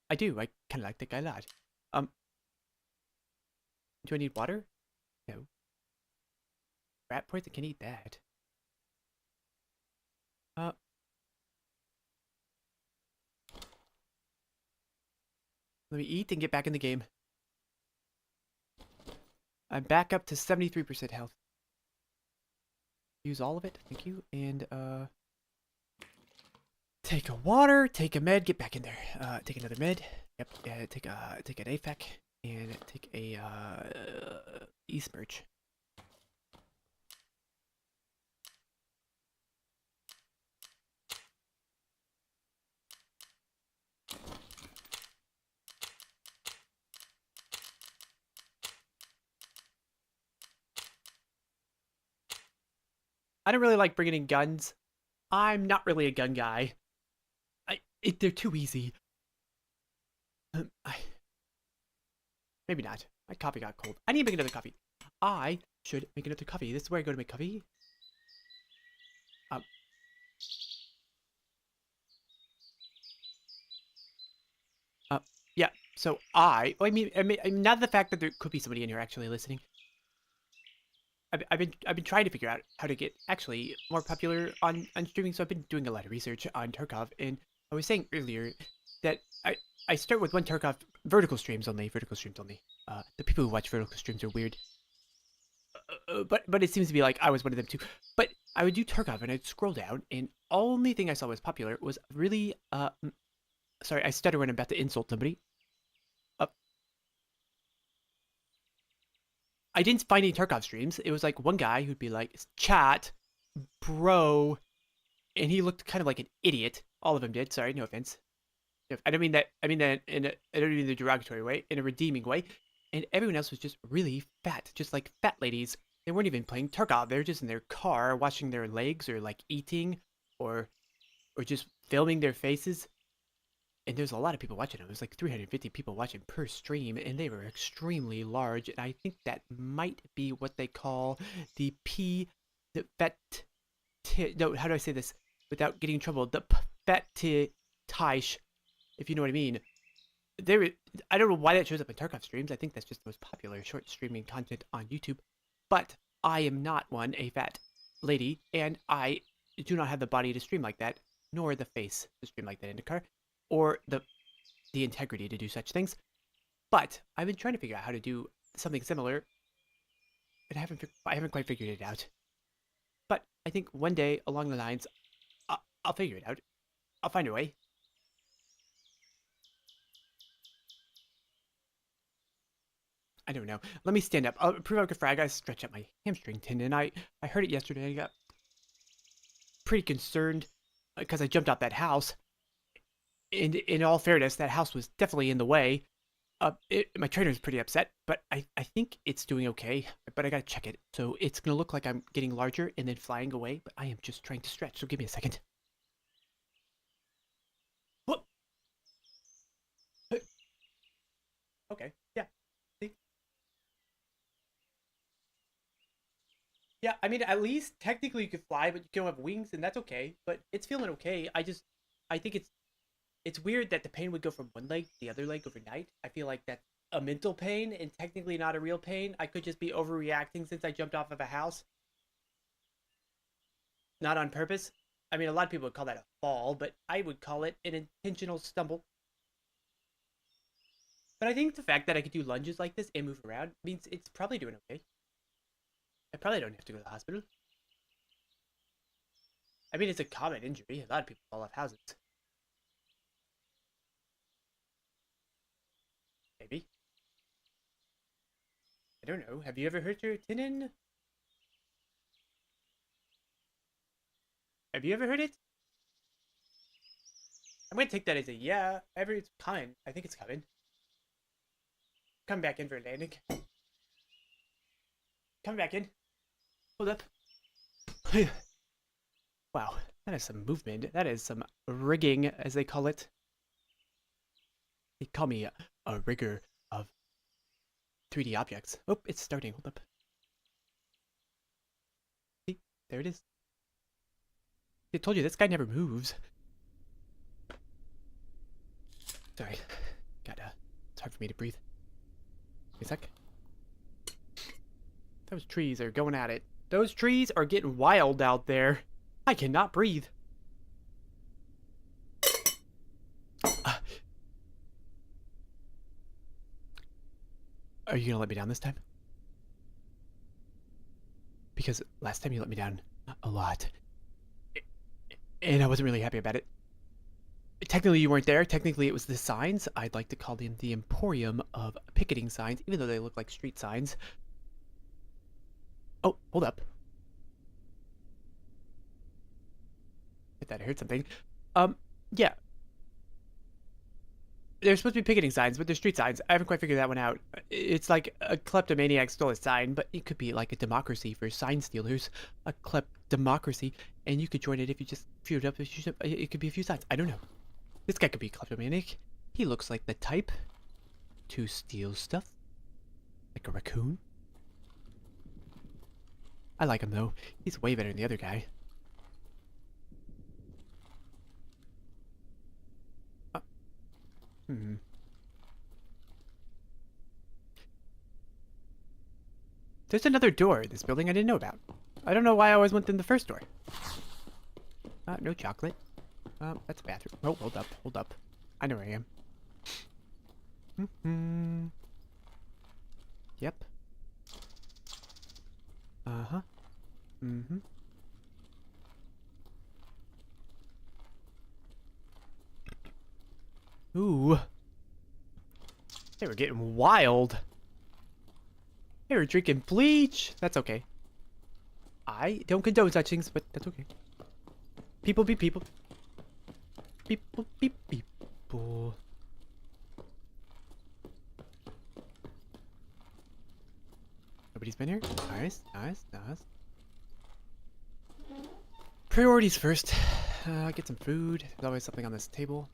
I do. I kind of like that guy a lot. Do I need water? No. Rat poison can eat that. Let me eat and get back in the game. I'm back up to 73% health. Use all of it, thank you. And take a water, take a med, get back in there. Take another med. Yep. Take an AFAC and take a e-smirch. I don't really like bringing in guns. I'm not really a gun guy. They're too easy. Maybe not. My coffee got cold. I need to make another coffee. I should make another coffee. This is where I go to make coffee. Yeah. So I mean, not the fact that there could be somebody in here actually listening. I've been trying to figure out how to get actually more popular on streaming. So I've been doing a lot of research on Tarkov, and I was saying earlier that I start with one Tarkov vertical streams only. The people who watch vertical streams are weird. But it seems to be like I was one of them too. But I would do Tarkov and I'd scroll down, and only thing I saw was popular was really sorry, I stutter when I'm about to insult somebody. I didn't find any Tarkov streams. It was like one guy who'd be like, chat, bro, and he looked kind of like an idiot. All of them did. Sorry, no offense. I don't mean that. I mean that I don't mean the derogatory way, in a redeeming way. And everyone else was just really fat, just like fat ladies. They weren't even playing Tarkov. They were just in their car, washing their legs, or like eating, or just filming their faces. And there's a lot of people watching them. There's like 350 people watching per stream, and they were extremely large. And I think that might be what they call the no, how do I say this without getting in trouble? The fetish, if you know what I mean. I don't know why that shows up in Tarkov streams. I think that's just the most popular short streaming content on YouTube. But I am not a fat lady, and I do not have the body to stream like that, nor the face to stream like that in the car, or the integrity to do such things. But I've been trying to figure out how to do something similar, and I haven't quite figured it out. But I think one day along the lines, I'll figure it out. I'll find a way. I don't know. Let me stand up. I'll prove I can frag. I stretch out my hamstring tendon. I heard it yesterday. I got pretty concerned because I jumped out that house. And in all fairness, that house was definitely in the way. My trainer's pretty upset, but I think it's doing okay. But I gotta check it. So it's gonna look like I'm getting larger and then flying away. But I am just trying to stretch. So give me a second. What? Okay. Yeah. See? Yeah. I mean, at least technically you could fly, but you don't have wings, and that's okay. But it's feeling okay. I think it's weird that the pain would go from one leg to the other leg overnight. I feel like that's a mental pain and technically not a real pain. I could just be overreacting since I jumped off of a house, not on purpose. I mean, a lot of people would call that a fall, but I would call it an intentional stumble. But I think the fact that I could do lunges like this and move around means it's probably doing okay. I probably don't have to go to the hospital. I mean, it's a common injury. A lot of people fall off houses. Maybe. I don't know. Have you ever hurt your tendon? Have you ever heard it? I'm gonna take that as a yeah. It's common. I think it's common. Come back in for a landing. Come back in. Hold up. Wow, that is some movement. That is some rigging, as they call it. They call me a rigger of 3D objects. Oh, it's starting. Hold up. See, there it is. I told you, this guy never moves. Sorry. It's hard for me to breathe. Wait a sec. Those trees are going at it. Those trees are getting wild out there. I cannot breathe. Are you gonna let me down this time? Because last time you let me down a lot. And I wasn't really happy about it. Technically, you weren't there. Technically, it was the signs. I'd like to call them the emporium of picketing signs, even though they look like street signs. Oh, hold up. I thought I heard something. Yeah. They're supposed to be picketing signs, but they're street signs. I haven't quite figured that one out. It's like a kleptomaniac stole a sign, but it could be like a democracy for sign stealers. A kleptomocracy, and you could join it if you just queued up. It could be a few signs. I don't know. This guy could be a kleptomaniac. He looks like the type to steal stuff. Like a raccoon. I like him, though. He's way better than the other guy. There's another door in this building I didn't know about. I don't know why I always went in the first door. No chocolate. That's a bathroom. Oh, hold up, hold up. I know where I am. Yep. Uh-huh. Ooh. They were getting wild. They were drinking bleach. That's okay. I don't condone such things, but that's okay. People be people. People be people. Nobody's been here? Nice, nice, nice. Priorities first. Get some food. There's always something on this table.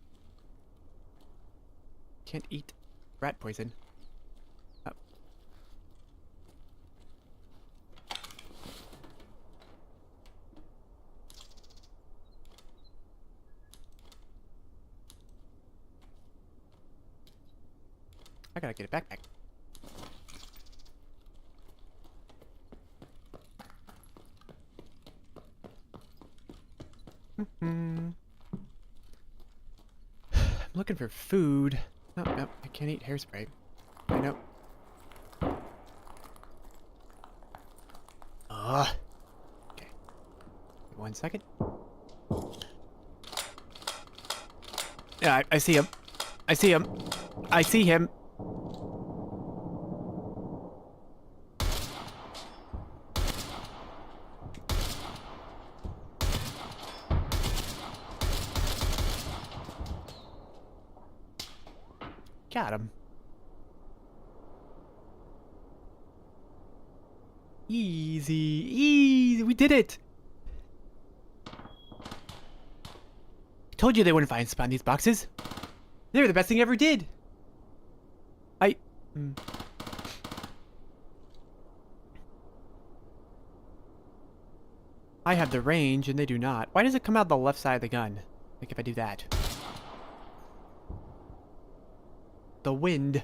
Can't eat rat poison. Oh. I gotta get a backpack. I'm looking for food. No, no, I can't eat hairspray. I know. Okay. 1 second. Yeah, I see him. I see him. I see him. Got him. Easy, easy. We did it. Told you they wouldn't find spawn these boxes. They were the best thing I ever did. I have the range and they do not. Why does it come out the left side of the gun? Like if I do that. The wind.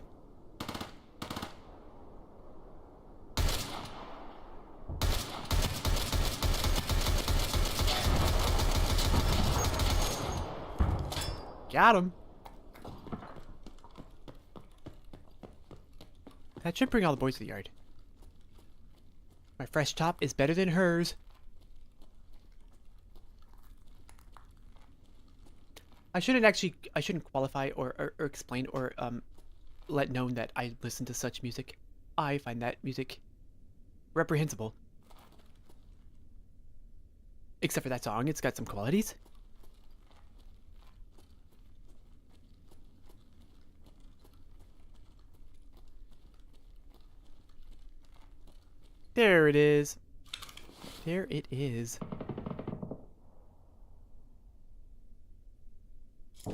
Got him. That should bring all the boys to the yard. My fresh top is better than hers. I shouldn't qualify or explain or let known that I listen to such music. I find that music reprehensible. Except for that song, it's got some qualities. There it is. There it is. You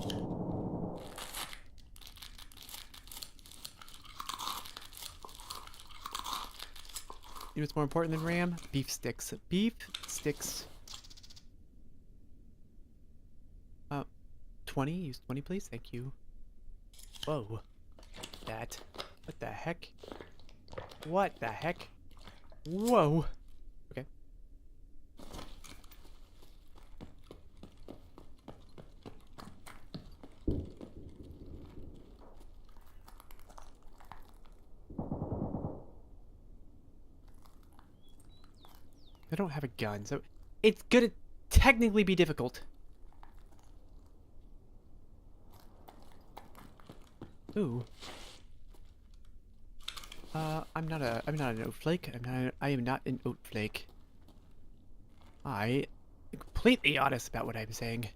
know what's more important than RAM? Beef sticks. Beef sticks. 20. Use 20, please. Thank you. Whoa. That. What the heck? What the heck? Whoa. Okay. I don't have a gun, so it's gonna technically be difficult. Ooh. I'm not an oat flake. I am not an oat flake. I am completely honest about what I'm saying.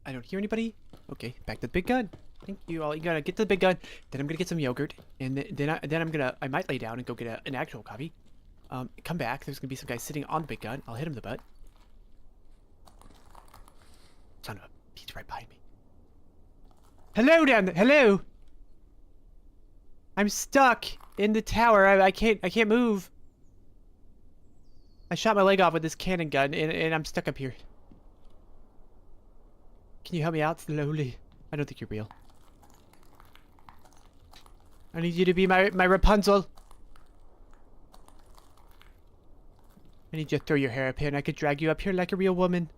I don't hear anybody. Okay, back to the big gun. Thank you. You gotta get to the big gun. Then I'm gonna get some yogurt, and then I might lay down and go get an actual coffee. Come back. There's gonna be some guy sitting on the big gun. I'll hit him in the butt. Son of a, he's right behind me. Hello down there. Hello. I'm stuck in the tower. I can't move. I shot my leg off with this cannon gun, and I'm stuck up here. Can you help me out slowly? I don't think you're real. I need you to be my Rapunzel. I need you to throw your hair up here and I could drag you up here like a real woman.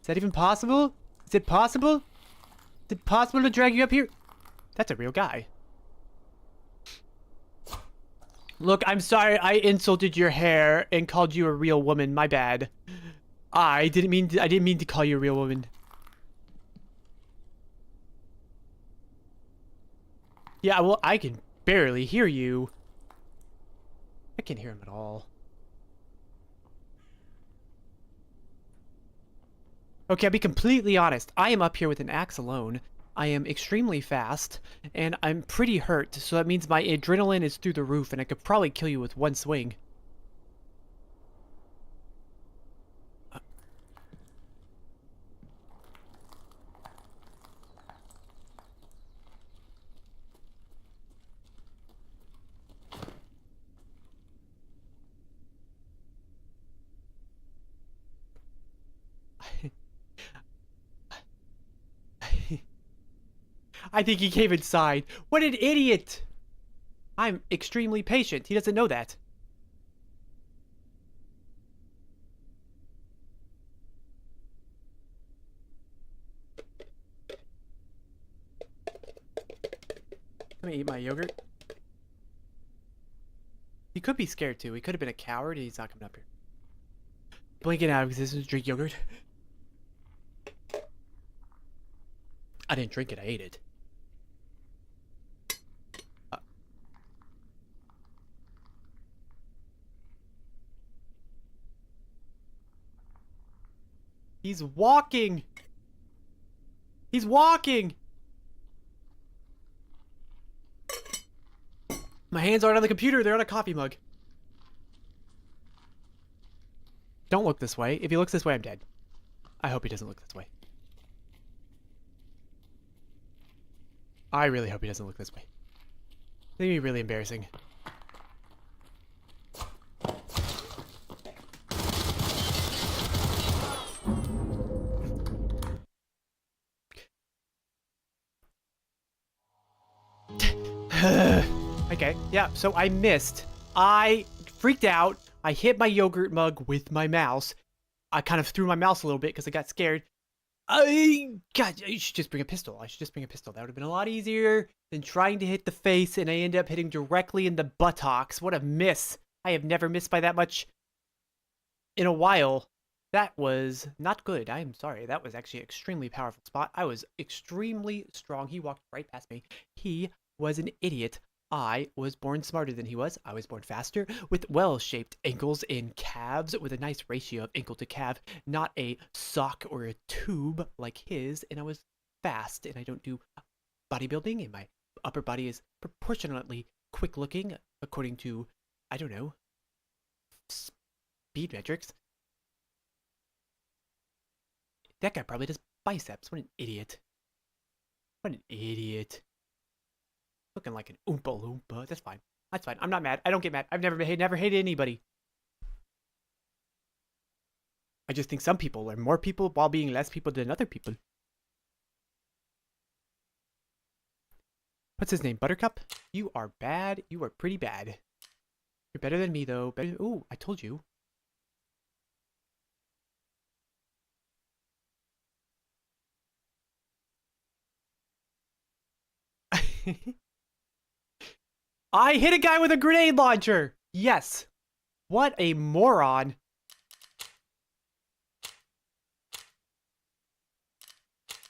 Is that even possible? Is it possible? Is it possible to drag you up here? That's a real guy. Look, I'm sorry I insulted your hair and called you a real woman. My bad. I didn't mean to call you a real woman. Yeah, well, I can barely hear you. I can't hear him at all. Okay, I'll be completely honest. I am up here with an axe alone. I am extremely fast, and I'm pretty hurt, so that means my adrenaline is through the roof, and I could probably kill you with one swing. I think he came inside. What an idiot! I'm extremely patient. He doesn't know that. Let me eat my yogurt. He could be scared too. He could have been a coward and he's not coming up here. Blinking out of existence, drink yogurt. I didn't drink it, I ate it. He's walking! He's walking! My hands aren't on the computer, they're on a coffee mug. Don't look this way. If he looks this way, I'm dead. I hope he doesn't look this way. I really hope he doesn't look this way. It's gonna be really embarrassing. Okay, yeah, so I missed. I freaked out. I hit my yogurt mug with my mouse. I kind of threw my mouse a little bit because I got scared. God, I should just bring a pistol. I should just bring a pistol. That would have been a lot easier than trying to hit the face, and I ended up hitting directly in the buttocks. What a miss. I have never missed by that much in a while. That was not good. I am sorry. That was actually an extremely powerful spot. I was extremely strong. He walked right past me. He was an idiot. I was born smarter than he was. I was born faster, with well-shaped ankles and calves, with a nice ratio of ankle to calf, not a sock or a tube like his, and I was fast, and I don't do bodybuilding, and my upper body is proportionately quick-looking, according to, I don't know, speed metrics. That guy probably does biceps. What an idiot. What an idiot. Looking like an Oompa Loompa. That's fine. That's fine. I'm not mad. I don't get mad. I've never hated anybody. I just think some people are more people while being less people than other people. What's his name? Buttercup? You are bad. You are pretty bad. You're better than me, though. Better. Ooh, I told you. I hit a guy with a grenade launcher! Yes. What a moron.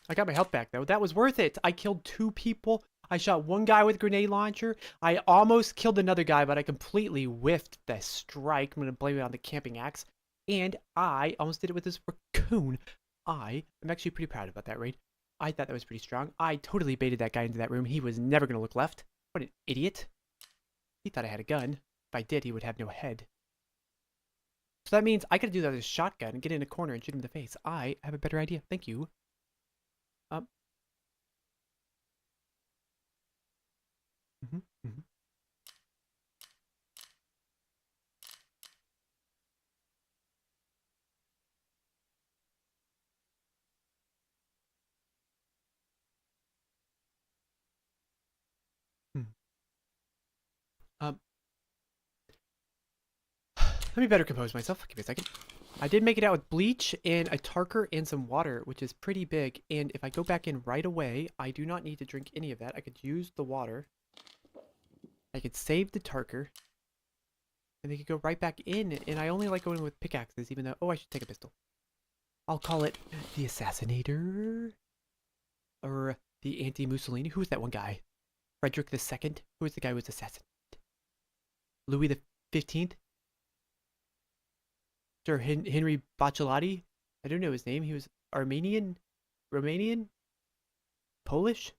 I got my health back, though. That was worth it. I killed 2 people. I shot 1 guy with a grenade launcher. I almost killed another guy, but I completely whiffed the strike. I'm going to blame it on the camping axe. And I almost did it with this raccoon. I am actually pretty proud about that raid. I thought that was pretty strong. I totally baited that guy into that room. He was never going to look left. What an idiot. He thought I had a gun. If I did, he would have no head. So that means I gotta do that with a shotgun and get in a corner and shoot him in the face. I have a better idea. Thank you. Mm-hmm, mm-hmm. Hmm. Let me better compose myself. Give me a second. I did make it out with bleach and a Tarkor and some water, which is pretty big. And if I go back in right away, I do not need to drink any of that. I could use the water. I could save the Tarkor. And they could go right back in. And I only like going with pickaxes, even though... Oh, I should take a pistol. I'll call it the Assassinator. Or the Anti-Mussolini. Who's that one guy? Frederick II? Who is the guy who was assassinated? Louis the 15th? Sir Henry Bachelati? I don't know his name. He was Armenian? Romanian? Polish?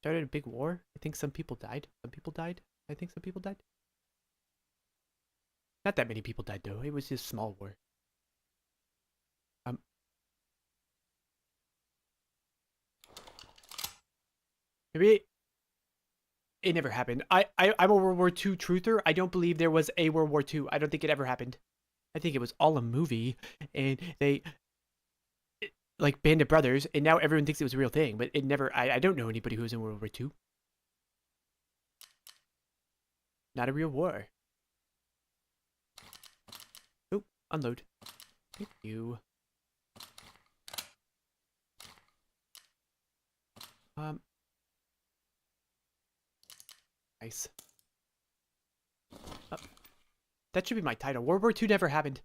Started a big war. I think some people died. Some people died. I think some people died. Not that many people died, though. It was just a small war. Maybe it never happened. I'm a World War II truther. I don't believe there was a World War II. I don't think it ever happened. I think it was all a movie, and they like Band of Brothers, and now everyone thinks it was a real thing, but it never. I don't know anybody who was in World War II. Not a real war. Oh, unload. Thank you. Nice. That should be my title. World War II never happened.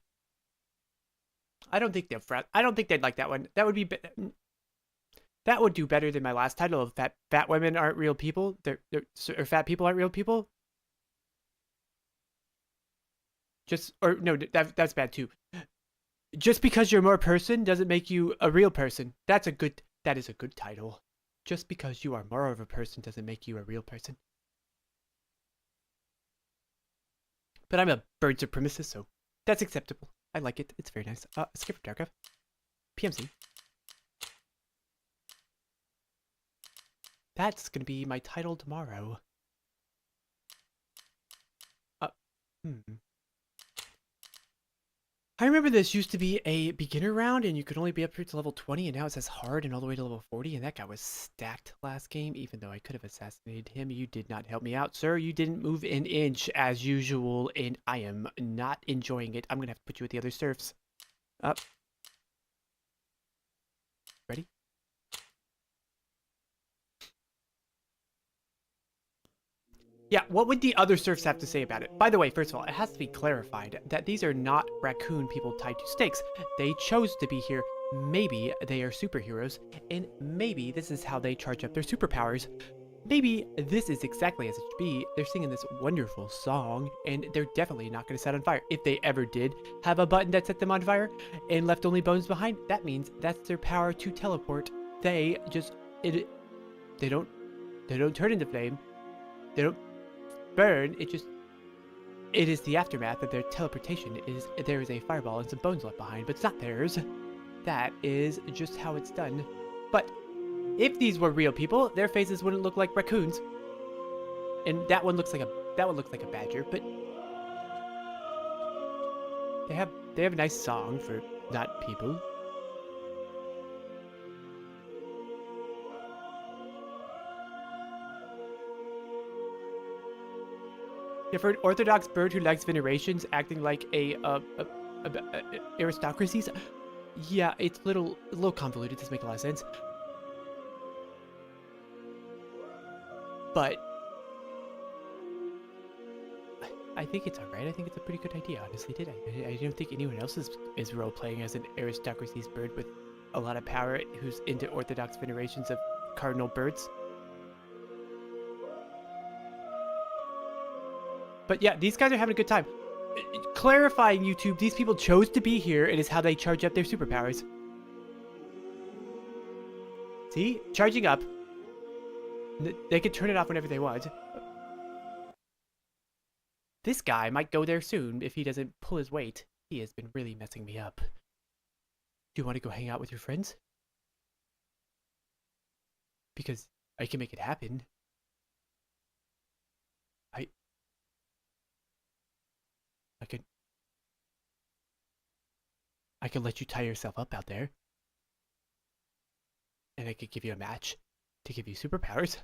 I don't think they'd like that one. That would be that would do better than my last title of fat women aren't real people. Or fat people aren't real people. That's bad too. Just because you're more person doesn't make you a real person. That is a good title. Just because you are more of a person doesn't make you a real person. But I'm a bird supremacist, so that's acceptable. I like it. It's very nice. Skip for Tarkov. PMC. That's gonna be my title tomorrow. I remember this used to be a beginner round, and you could only be up here to level 20, and now it says hard and all the way to level 40, and that guy was stacked last game, even though I could have assassinated him. You did not help me out, sir. You didn't move an inch, as usual, and I am not enjoying it. I'm gonna have to put you with the other serfs. Up. Ready? Yeah, what would the other serfs have to say about it? By the way, first of all, it has to be clarified that these are not raccoon people tied to stakes. They chose to be here. Maybe they are superheroes, and maybe this is how they charge up their superpowers. Maybe this is exactly as it should be. They're singing this wonderful song, and they're definitely not going to set on fire. If they ever did have a button that set them on fire and left only bones behind, that means that's their power to teleport. They just they don't turn into flame. They don't burn. It is the aftermath of their teleportation. There is a fireball and some bones left behind, but it's not theirs. That is just how it's done. But if these were real people, their faces wouldn't look like raccoons. And that one looks like a badger, but they have a nice song for not people. Yeah, for an orthodox bird who likes venerations, acting like a aristocracies. Yeah, it's a little convoluted. Doesn't make a lot of sense. But I think it's alright. I think it's a pretty good idea, honestly. I don't think anyone else is role-playing as an aristocracy's bird with a lot of power who's into orthodox venerations of cardinal birds. But yeah, these guys are having a good time. Clarifying, YouTube, these people chose to be here. It is how they charge up their superpowers. See? Charging up. They can turn it off whenever they want. This guy might go there soon if he doesn't pull his weight. He has been really messing me up. Do you want to go hang out with your friends? Because I can make it happen. I could let you tie yourself up out there. And I could give you a match to give you superpowers.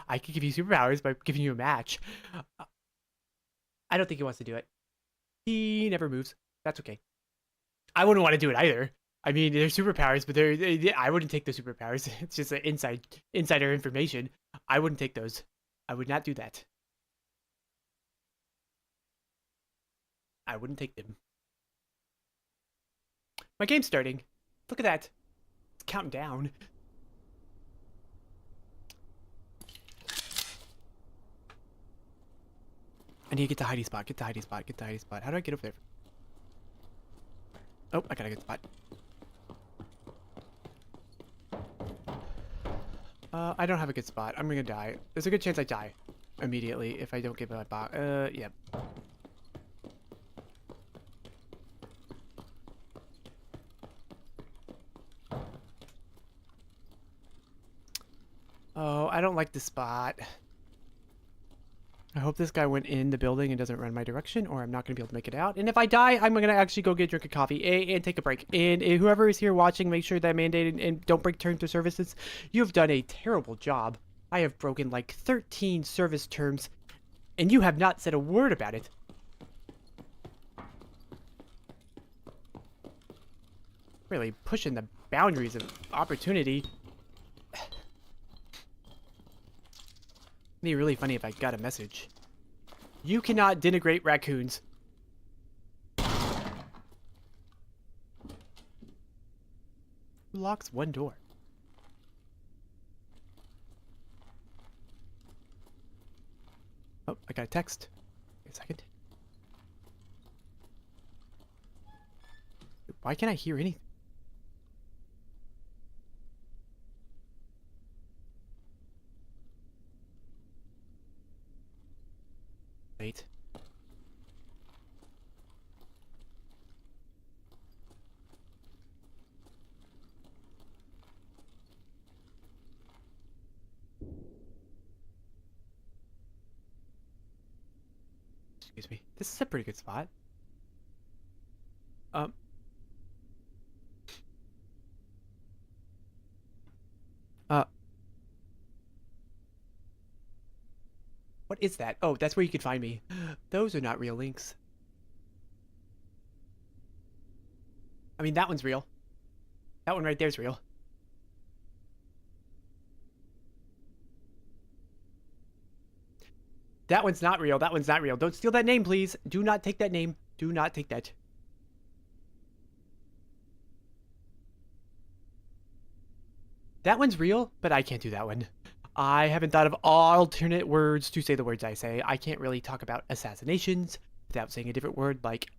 I could give you superpowers by giving you a match. I don't think he wants to do it. He never moves. That's okay. I wouldn't want to do it either. I mean, they're superpowers, but I wouldn't take the superpowers. It's just an insider information. I wouldn't take those. I would not do that. I wouldn't take them. My game's starting. Look at that. It's counting down. I need to get the hidey spot. Get the hidey spot. Get the hidey spot. How do I get over there? Oh, I got a good spot. I don't have a good spot. I'm gonna die. There's a good chance I die immediately if I don't get my box. Yeah. Oh, I don't like the spot. I hope this guy went in the building and doesn't run my direction, or I'm not going to be able to make it out. And if I die, I'm going to actually go get a drink of coffee and take a break. And whoever is here watching, make sure that I'm mandated and don't break terms or services. You have done a terrible job. I have broken like 13 service terms, and you have not said a word about it. Really pushing the boundaries of opportunity. It'd be really funny if I got a message. You cannot denigrate raccoons. Who locks one door? Oh, I got a text. Wait a second. Why can't I hear anything? excuse me. This is a pretty good spot. Um. What is that? Oh, that's where you can find me. Those are not real links. I mean, that one's real. That one right there's real. That one's not real. That one's not real. Don't steal that name, please. Do not take that name. Do not take that. That one's real, but I can't do that one. I haven't thought of alternate words to say the words I say. I can't really talk about assassinations without saying a different word like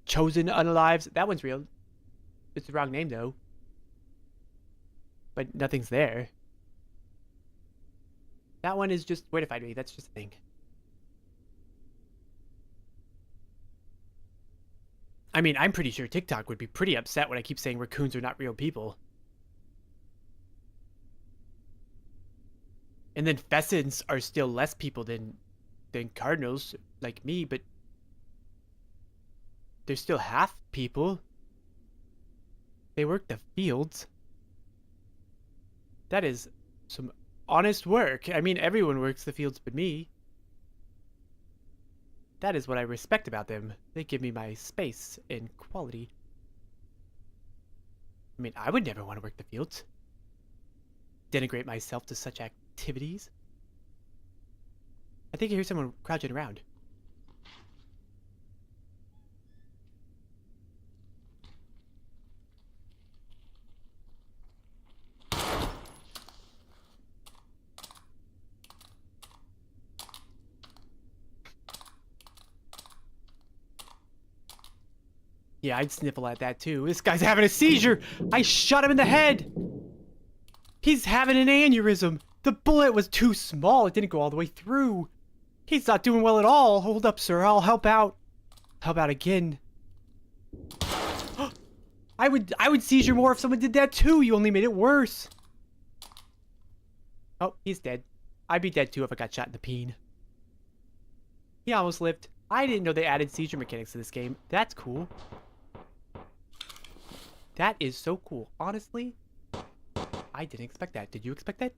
chosen unalives. That one's real. It's the wrong name though. But nothing's there. That one is just where to find me. That's just a thing. I mean, I'm pretty sure TikTok would be pretty upset when I keep saying raccoons are not real people. And then pheasants are still less people than cardinals, like me, but they're still half people. They work the fields. That is some honest work. I mean, everyone works the fields but me. That is what I respect about them. They give me my space and quality. I mean, I would never want to work the fields. Denigrate myself to such activities. I think I hear someone crouching around. Yeah, I'd sniffle at that too. This guy's having a seizure. I shot him in the head. He's having an aneurysm. The bullet was too small. It didn't go all the way through. He's not doing well at all. Hold up, sir. I'll help out. Help out again. I would seizure more if someone did that too. You only made it worse. Oh, he's dead. I'd be dead too if I got shot in the peen. He almost lived. I didn't know they added seizure mechanics to this game. That's cool. That is so cool. Honestly, I didn't expect that. Did you expect that?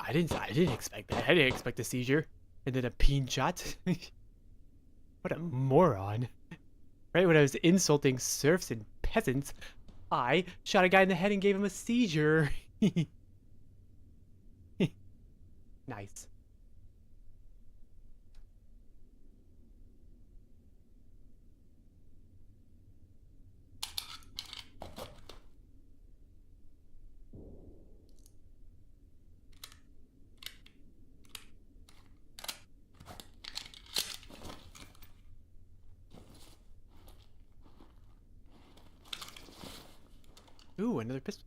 I didn't expect that. I didn't expect a seizure and then a peen shot. What a moron. Right when I was insulting serfs and peasants, I shot a guy in the head and gave him a seizure. Nice. Ooh, another pistol.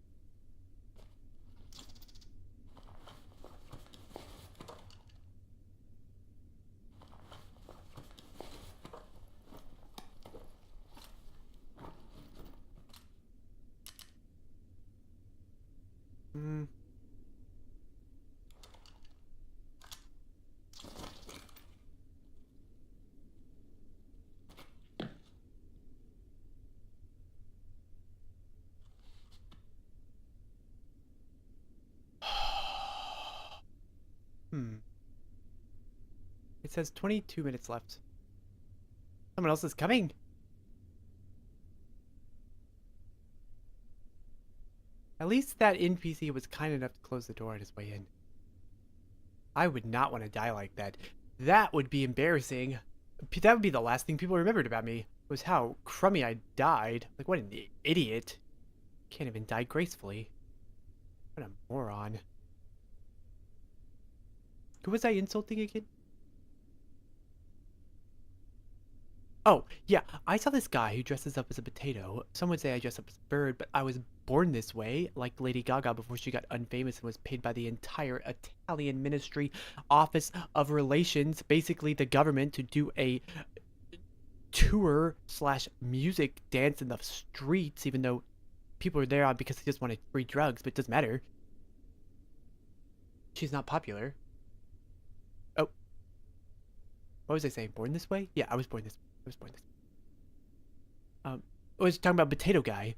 It says 22 minutes left. Someone else is coming. At least that NPC was kind enough to close the door on his way in. I would not want to die like that. That would be embarrassing. That would be the last thing people remembered about me, was how crummy I died. Like, what an idiot. Can't even die gracefully. What a moron. Who was I insulting again? Oh, yeah, I saw this guy who dresses up as a potato. Some would say I dress up as a bird, but I was born this way, like Lady Gaga before she got unfamous and was paid by the entire Italian Ministry Office of Relations, basically the government, to do a tour slash music dance in the streets, even though people are there because they just wanted free drugs, but it doesn't matter. She's not popular. What was I saying? Born this way? Yeah, I was born this way. I was born this way. I was talking about Potato Guy.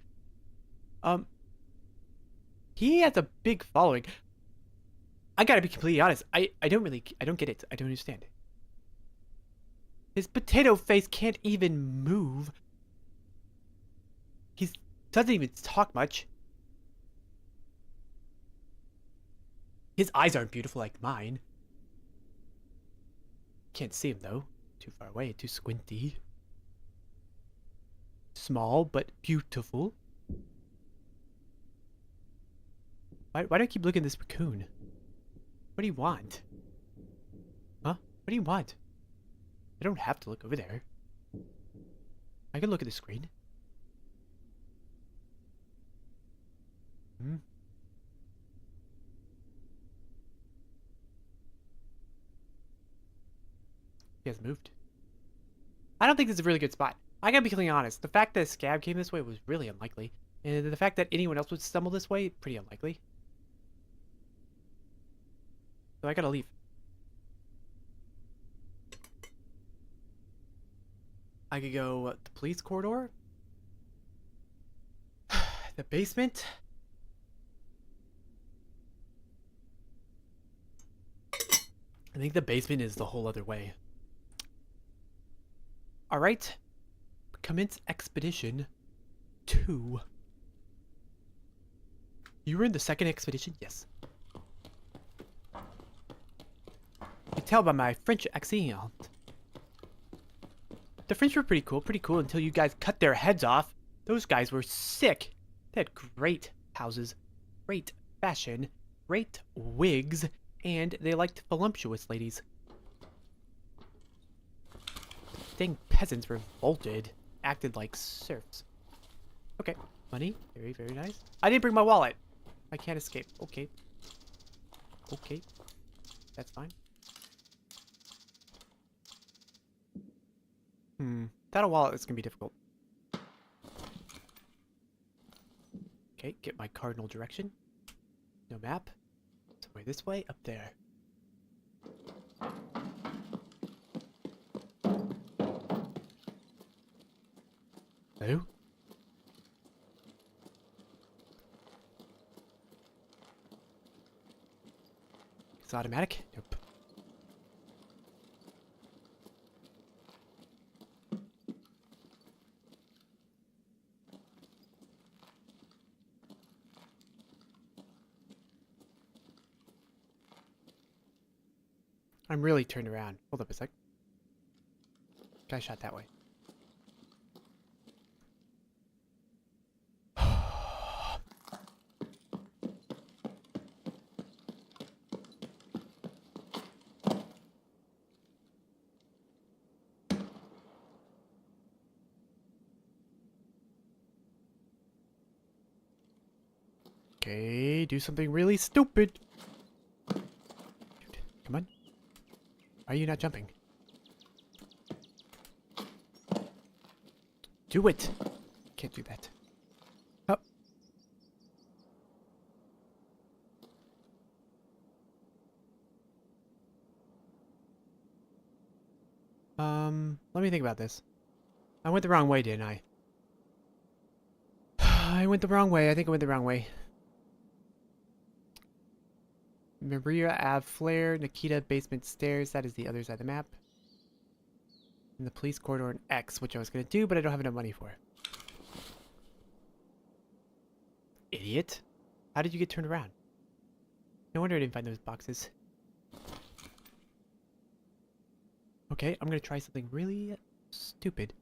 He has a big following. I gotta be completely honest. I don't get it. I don't understand. His potato face can't even move. He doesn't even talk much. His eyes aren't beautiful like mine. Can't see him though. Too far away, too squinty. Small but beautiful. Why do I keep looking at this raccoon? What do you want? Huh? What do you want? I don't have to look over there. I can look at the screen. He has moved. I don't think this is a really good spot. I gotta be completely honest. The fact that Scab came this way was really unlikely. And the fact that anyone else would stumble this way, pretty unlikely. So I gotta leave. I could go the police corridor. The basement. I think the basement is the whole other way. Alright. Commence expedition 2. You were in the second expedition? Yes. You can tell by my French accent. The French were pretty cool until you guys cut their heads off. Those guys were sick. They had great houses, great fashion, great wigs, and they liked voluptuous ladies. Dang peasants revolted, acted like serfs. Okay, money, very, very nice. I didn't bring my wallet. I can't escape. Okay. Okay, that's fine. Without a wallet, it's gonna be difficult. Okay, get my cardinal direction. No map. Somewhere this way, up there. Hello? It's automatic? Nope. I'm really turned around. Hold up a sec. Guy shot that way. Okay, do something really stupid. Dude, come on. Why are you not jumping? Do it! Can't do that. Oh. Let me think about this. I went the wrong way, didn't I? I went the wrong way. I think I went the wrong way. Maria Ave Flare, Nikita Basement Stairs. That is the other side of the map. And the police corridor in X, which I was going to do, but I don't have enough money for. Idiot. How did you get turned around? No wonder I didn't find those boxes. Okay, I'm going to try something really stupid.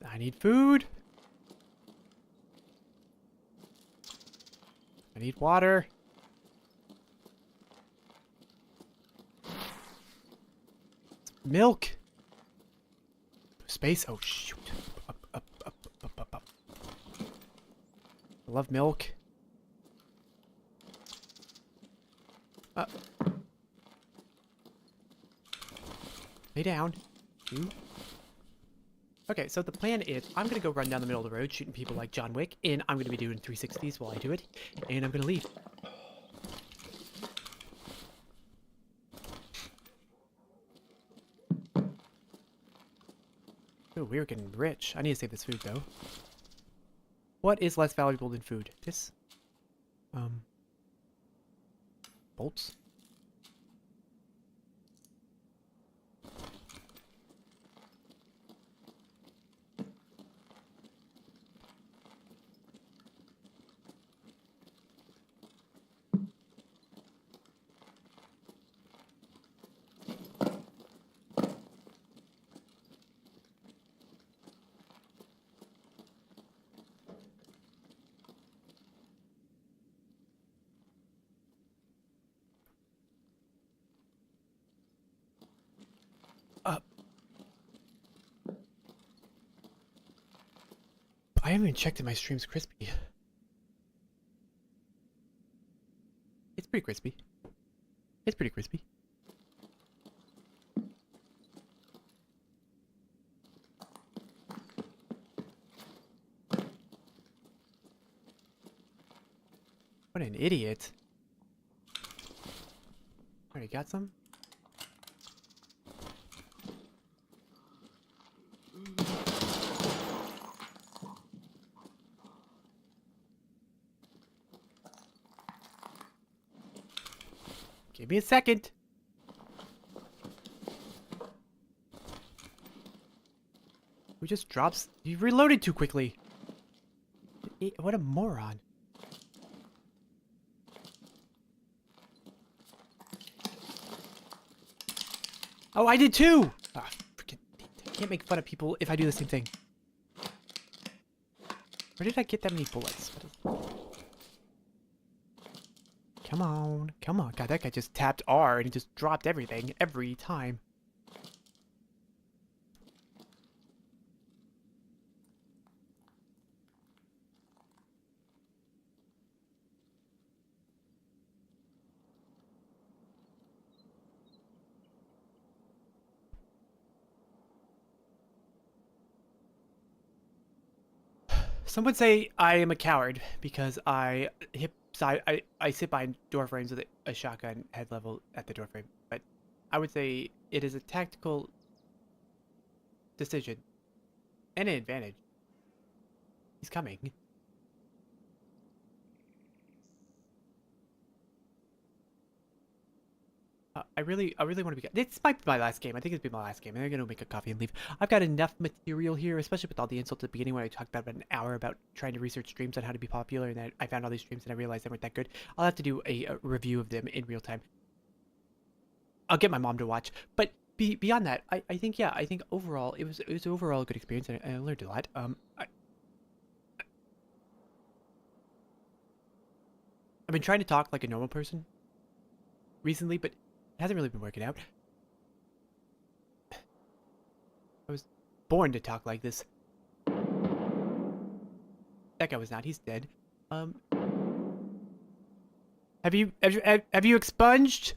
I need food. I need water. Milk. Space. Oh shoot. Up. love milk. Lay down. You. Okay, so the plan is I'm gonna go run down the middle of the road shooting people like John Wick, and I'm gonna be doing 360s while I do it, and I'm gonna leave. Oh, we're getting rich. I need to save this food though. What is less valuable than food? This? Bolts? I haven't even checked if my stream's crispy. It's pretty crispy. It's pretty crispy. What an idiot. Already got some? Give me a second. Who just drops? You reloaded too quickly. What a moron. Oh, I did too! Ah, freaking, I can't make fun of people if I do the same thing. Where did I get that many bullets? Come on, come on. God, that guy just tapped R and he just dropped everything every time. Some would say I am a coward because I sit behind door frames with a shotgun head level at the door frame. But I would say it is a tactical decision and an advantage. He's coming. I really want to be. This might be my last game. I think it's been my last game. And I'm gonna make a coffee and leave. I've got enough material here, especially with all the insults at the beginning when I talked about an hour about trying to research streams on how to be popular, and then I found all these streams and I realized they weren't that good. I'll have to do a review of them in real time. I'll get my mom to watch. But beyond that, I think yeah, I think overall it was overall a good experience and I learned a lot. I've been trying to talk like a normal person recently, but it hasn't really been working out. I was born to talk like this. That guy was not. He's dead. Have you expunged?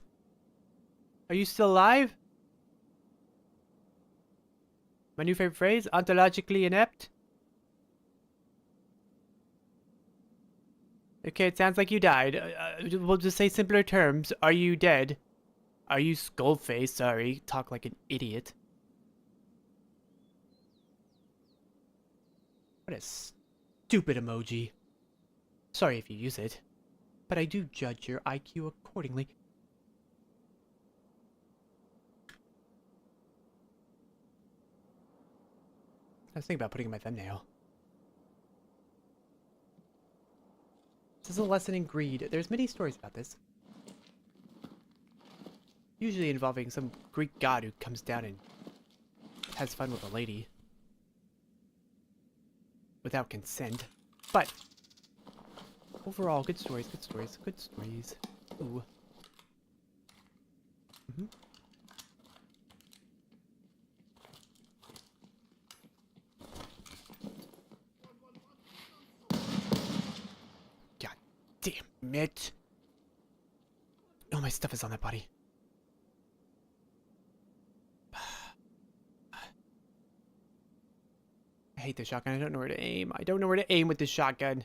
Are you still alive? My new favorite phrase: ontologically inept. Okay, it sounds like you died. We'll just say simpler terms. Are you dead? Are you skull-faced? Sorry, talk like an idiot. What a stupid emoji. Sorry if you use it, but I do judge your IQ accordingly. I was thinking about putting in my thumbnail. This is a lesson in greed. There's many stories about this. Usually involving some Greek god who comes down and has fun with a lady. Without consent. But overall, good stories, good stories, good stories. Ooh. Damn it. Oh, my stuff is on that body. I hate this shotgun. I don't know where to aim. I don't know where to aim with this shotgun.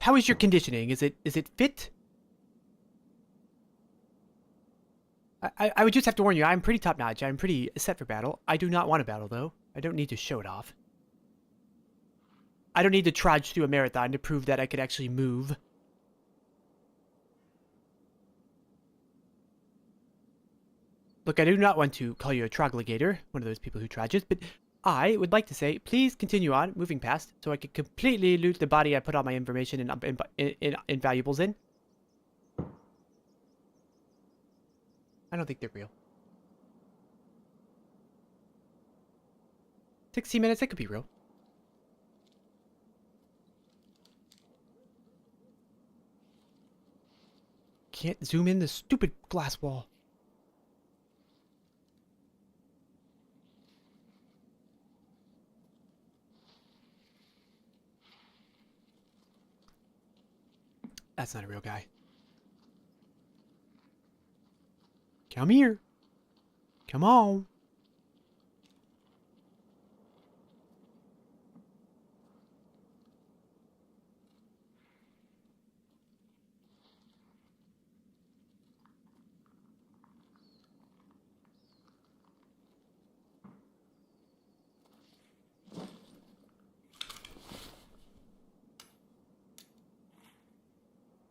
How is your conditioning? Is it fit? I would just have to warn you, I'm pretty top notch. I'm pretty set for battle. I do not want to battle though. I don't need to show it off. I don't need to trudge through a marathon to prove that I could actually move. Look, I do not want to call you a troglodyte, one of those people who trudges, but I would like to say, please continue on, moving past, so I can completely loot the body I put all my information and valuables in. I don't think they're real. 60 minutes, that could be real. Can't zoom in the stupid glass wall. That's not a real guy. Come here. Come on.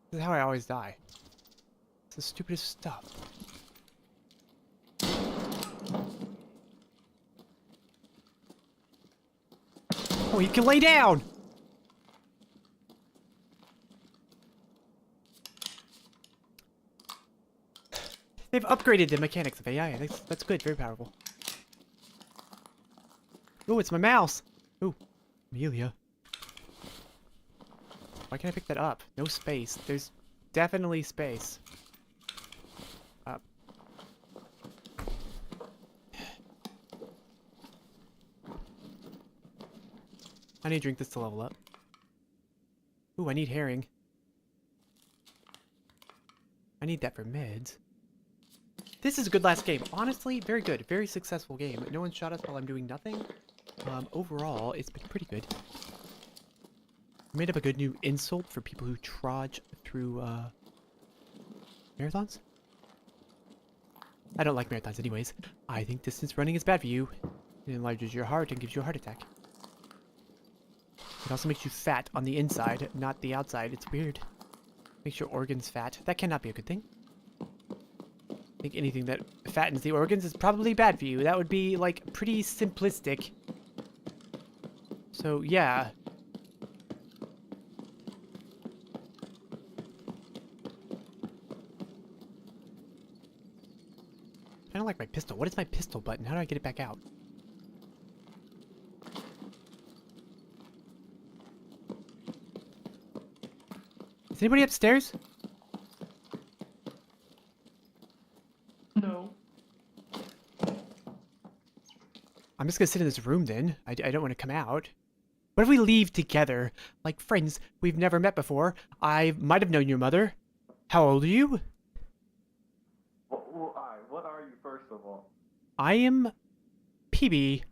This is how I always die. It's the stupidest stuff. Oh, you can lay down! They've upgraded the mechanics of AI. That's good, very powerful. Ooh, it's my mouse! Ooh, Amelia. Why can't I pick that up? No space. There's definitely space. Up. I need to drink this to level up. Ooh, I need herring. I need that for meds. This is a good last game. Honestly, very good. Very successful game. No one shot us while I'm doing nothing. Overall, it's been pretty good. I made up a good new insult for people who trudge through, marathons? I don't like marathons anyways. I think distance running is bad for you. It enlarges your heart and gives you a heart attack. It also makes you fat on the inside, not the outside. It's weird. Makes your organs fat. That cannot be a good thing. I think anything that fattens the organs is probably bad for you. That would be, like, pretty simplistic. So, yeah. I don't like my pistol. What is my pistol button? How do I get it back out? Is anybody upstairs? No. I'm just gonna sit in this room then. I don't want to come out. What if we leave together? Like friends we've never met before. I might have known your mother. How old are you? What are you, first of all? I am Peeb.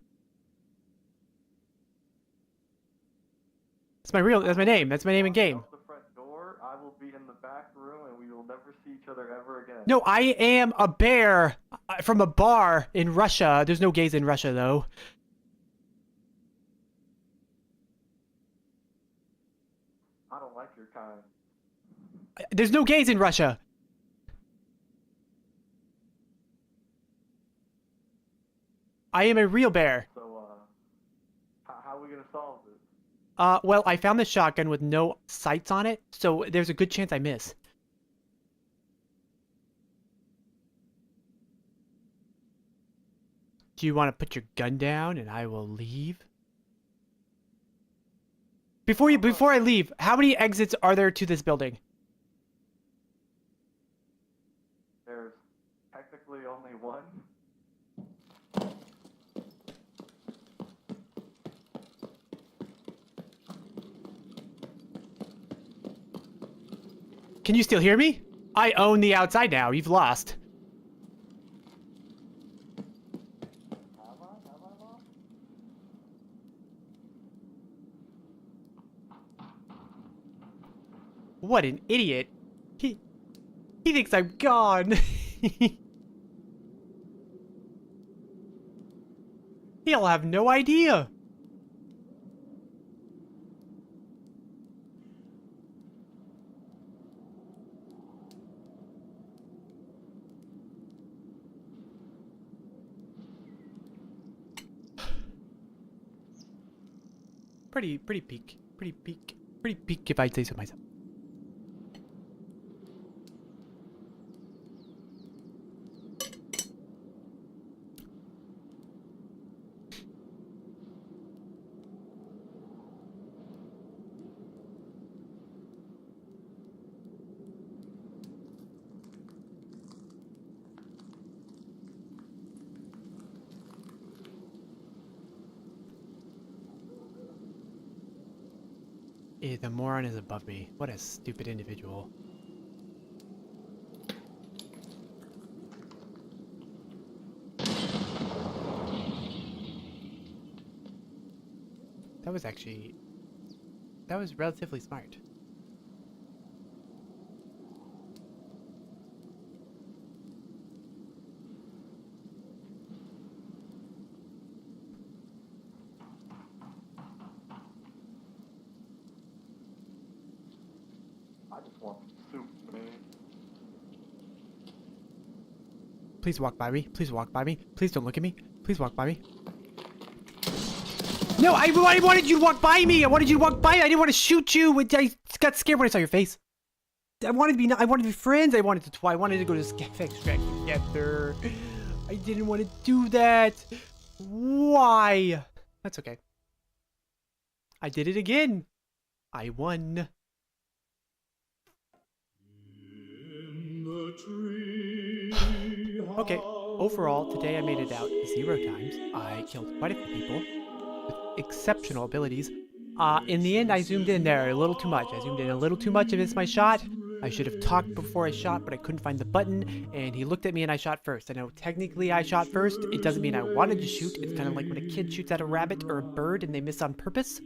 That's my name. That's my name in game. Out the front door, I will be in the back room, and we will never see each other ever again. No, I am a bear from a bar in Russia. There's no gays in Russia, though. I don't like your kind. There's no gays in Russia. I am a real bear. So, how are we gonna solve this? Well, I found this shotgun with no sights on it, so there's a good chance I miss. Do you want to put your gun down and I will leave? Before I leave, how many exits are there to this building? There's technically only one. Can you still hear me? I own the outside now. You've lost. Have I lost? What an idiot. He thinks I'm gone. He'll have no idea. Pretty peak if I'd say so myself. The moron is above me. What a stupid individual. That was relatively smart. I just want soup, man. Please walk by me. Please walk by me. Please don't look at me. Please walk by me. No, I wanted you to walk by me. I wanted you to walk by me. I didn't want to shoot you. I got scared when I saw your face. I wanted to be friends. I wanted to go to Scaff Extract together. I didn't want to do that. Why? That's okay. I did it again. I won. Okay, overall, today I made it out 0 times. I killed quite a few people with exceptional abilities. In the end, I zoomed in there a little too much. I zoomed in a little too much and missed my shot. I should have talked before I shot, but I couldn't find the button, and he looked at me and I shot first. I know technically I shot first. It doesn't mean I wanted to shoot. It's kind of like when a kid shoots at a rabbit or a bird and they miss on purpose.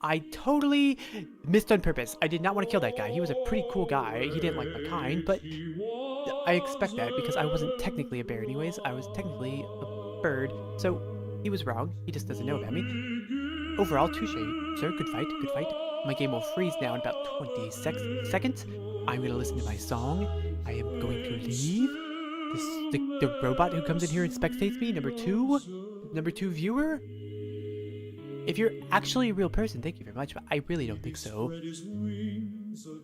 I totally missed on purpose. I did not want to kill that guy. He was a pretty cool guy. He didn't like my kind, but I expect that because I wasn't technically a bear anyways. I was technically a bird. So he was wrong. He just doesn't know about me. Overall, touche, sir. Good fight. Good fight. My game will freeze now in about 20 seconds. I'm going to listen to my song. I am going to leave. The robot who comes in here and spectates me. Number two viewer. If you're actually a real person, thank you very much, but I really don't think so.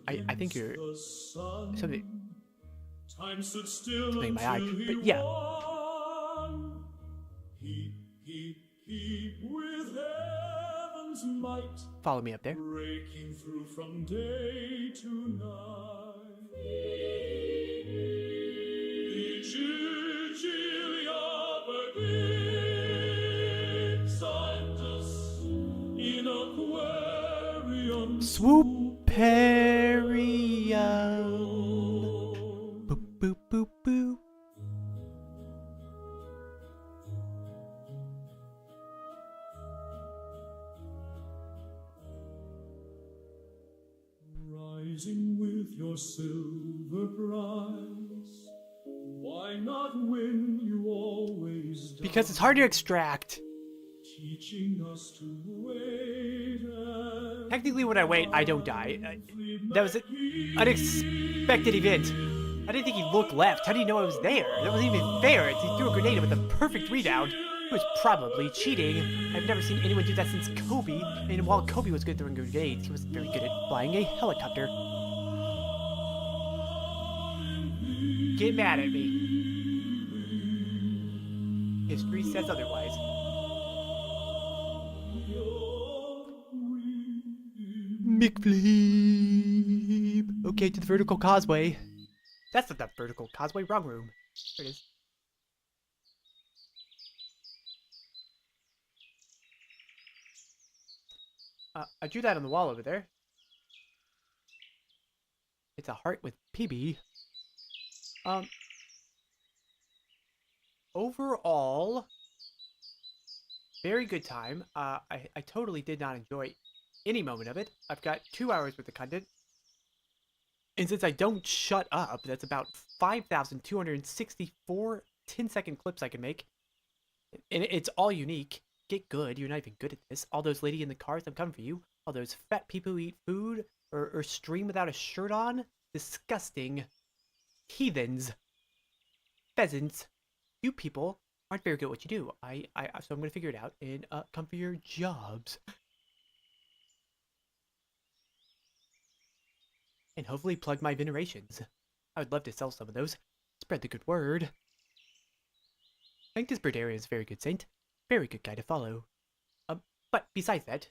I think you're something in my eye, but yeah. Follow me up there. Breaking through from day to night. Swooparium. Boop boop boop boop. Rising with your silver prize, why not win? You always die. Because it's hard to extract. Teaching us to wait. Technically, when I wait, I don't die. That was an unexpected event. I didn't think he'd look left. How do you know I was there? That wasn't even fair. He threw a grenade with a perfect rebound. He was probably cheating. I've never seen anyone do that since Kobe. And while Kobe was good at throwing grenades, he was very good at flying a helicopter. Get mad at me. History says otherwise. McFleeb. Okay, to the vertical causeway. That's not the vertical causeway. Wrong room. There it is. I drew that on the wall over there. It's a heart with PB. Overall, very good time. I totally did not enjoy any moment of it. I've got 2 hours worth of content. And since I don't shut up, that's about 5,264 10-second clips I can make. And it's all unique. Get good. You're not even good at this. All those lady in the cars, I'm coming for you. All those fat people who eat food or stream without a shirt on. Disgusting. Heathens. Pheasants. You people aren't very good at what you do. So I'm going to figure it out and come for your jobs. And hopefully plug my venerations. I would love to sell some of those. Spread the good word. I think this Berdarian is a very good saint. Very good guy to follow. But besides that,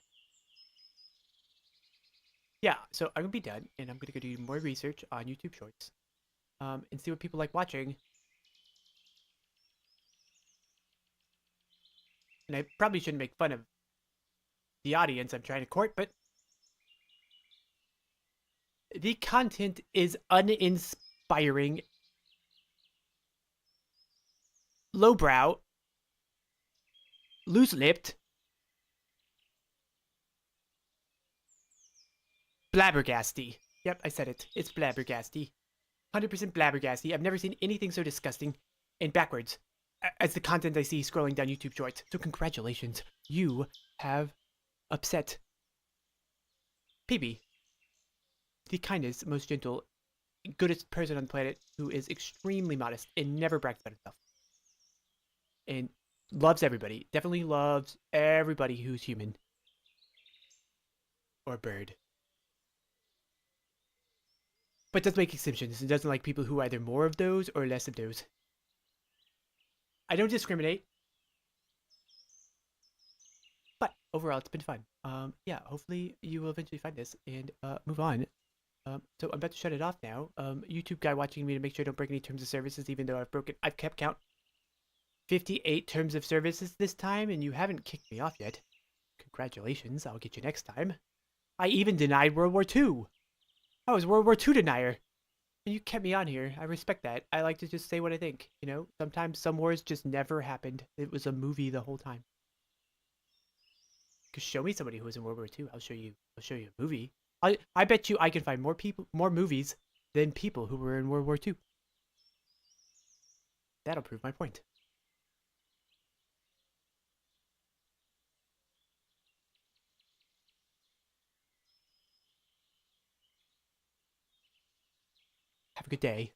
yeah, so I'm gonna be done, and I'm gonna go do more research on YouTube Shorts, and see what people like watching. And I probably shouldn't make fun of the audience I'm trying to court, but the content is uninspiring, lowbrow, loose-lipped, blabbergasty. Yep, I said it. It's blabbergasty. 100% blabbergasty. I've never seen anything so disgusting and backwards as the content I see scrolling down YouTube Shorts. So congratulations. You have upset PB, the kindest, most gentle, goodest person on the planet who is extremely modest and never brags about himself. And loves everybody. Definitely loves everybody who's human. Or bird. But does make exceptions and doesn't like people who are either more of those or less of those. I don't discriminate. But overall, it's been fun. Yeah, hopefully you will eventually find this and move on. So I'm about to shut it off now. YouTube guy watching me to make sure I don't break any terms of services, even though I've kept count 58 terms of services this time, and you haven't kicked me off yet. Congratulations, I'll get you next time. I even denied World War II. I was World War II denier. And you kept me on here. I respect that. I like to just say what I think. You know, sometimes some wars just never happened. It was a movie the whole time. Cause show me somebody who was in World War II. I'll show you a movie. I bet you I can find more movies than people who were in World War II. That'll prove my point. Have a good day.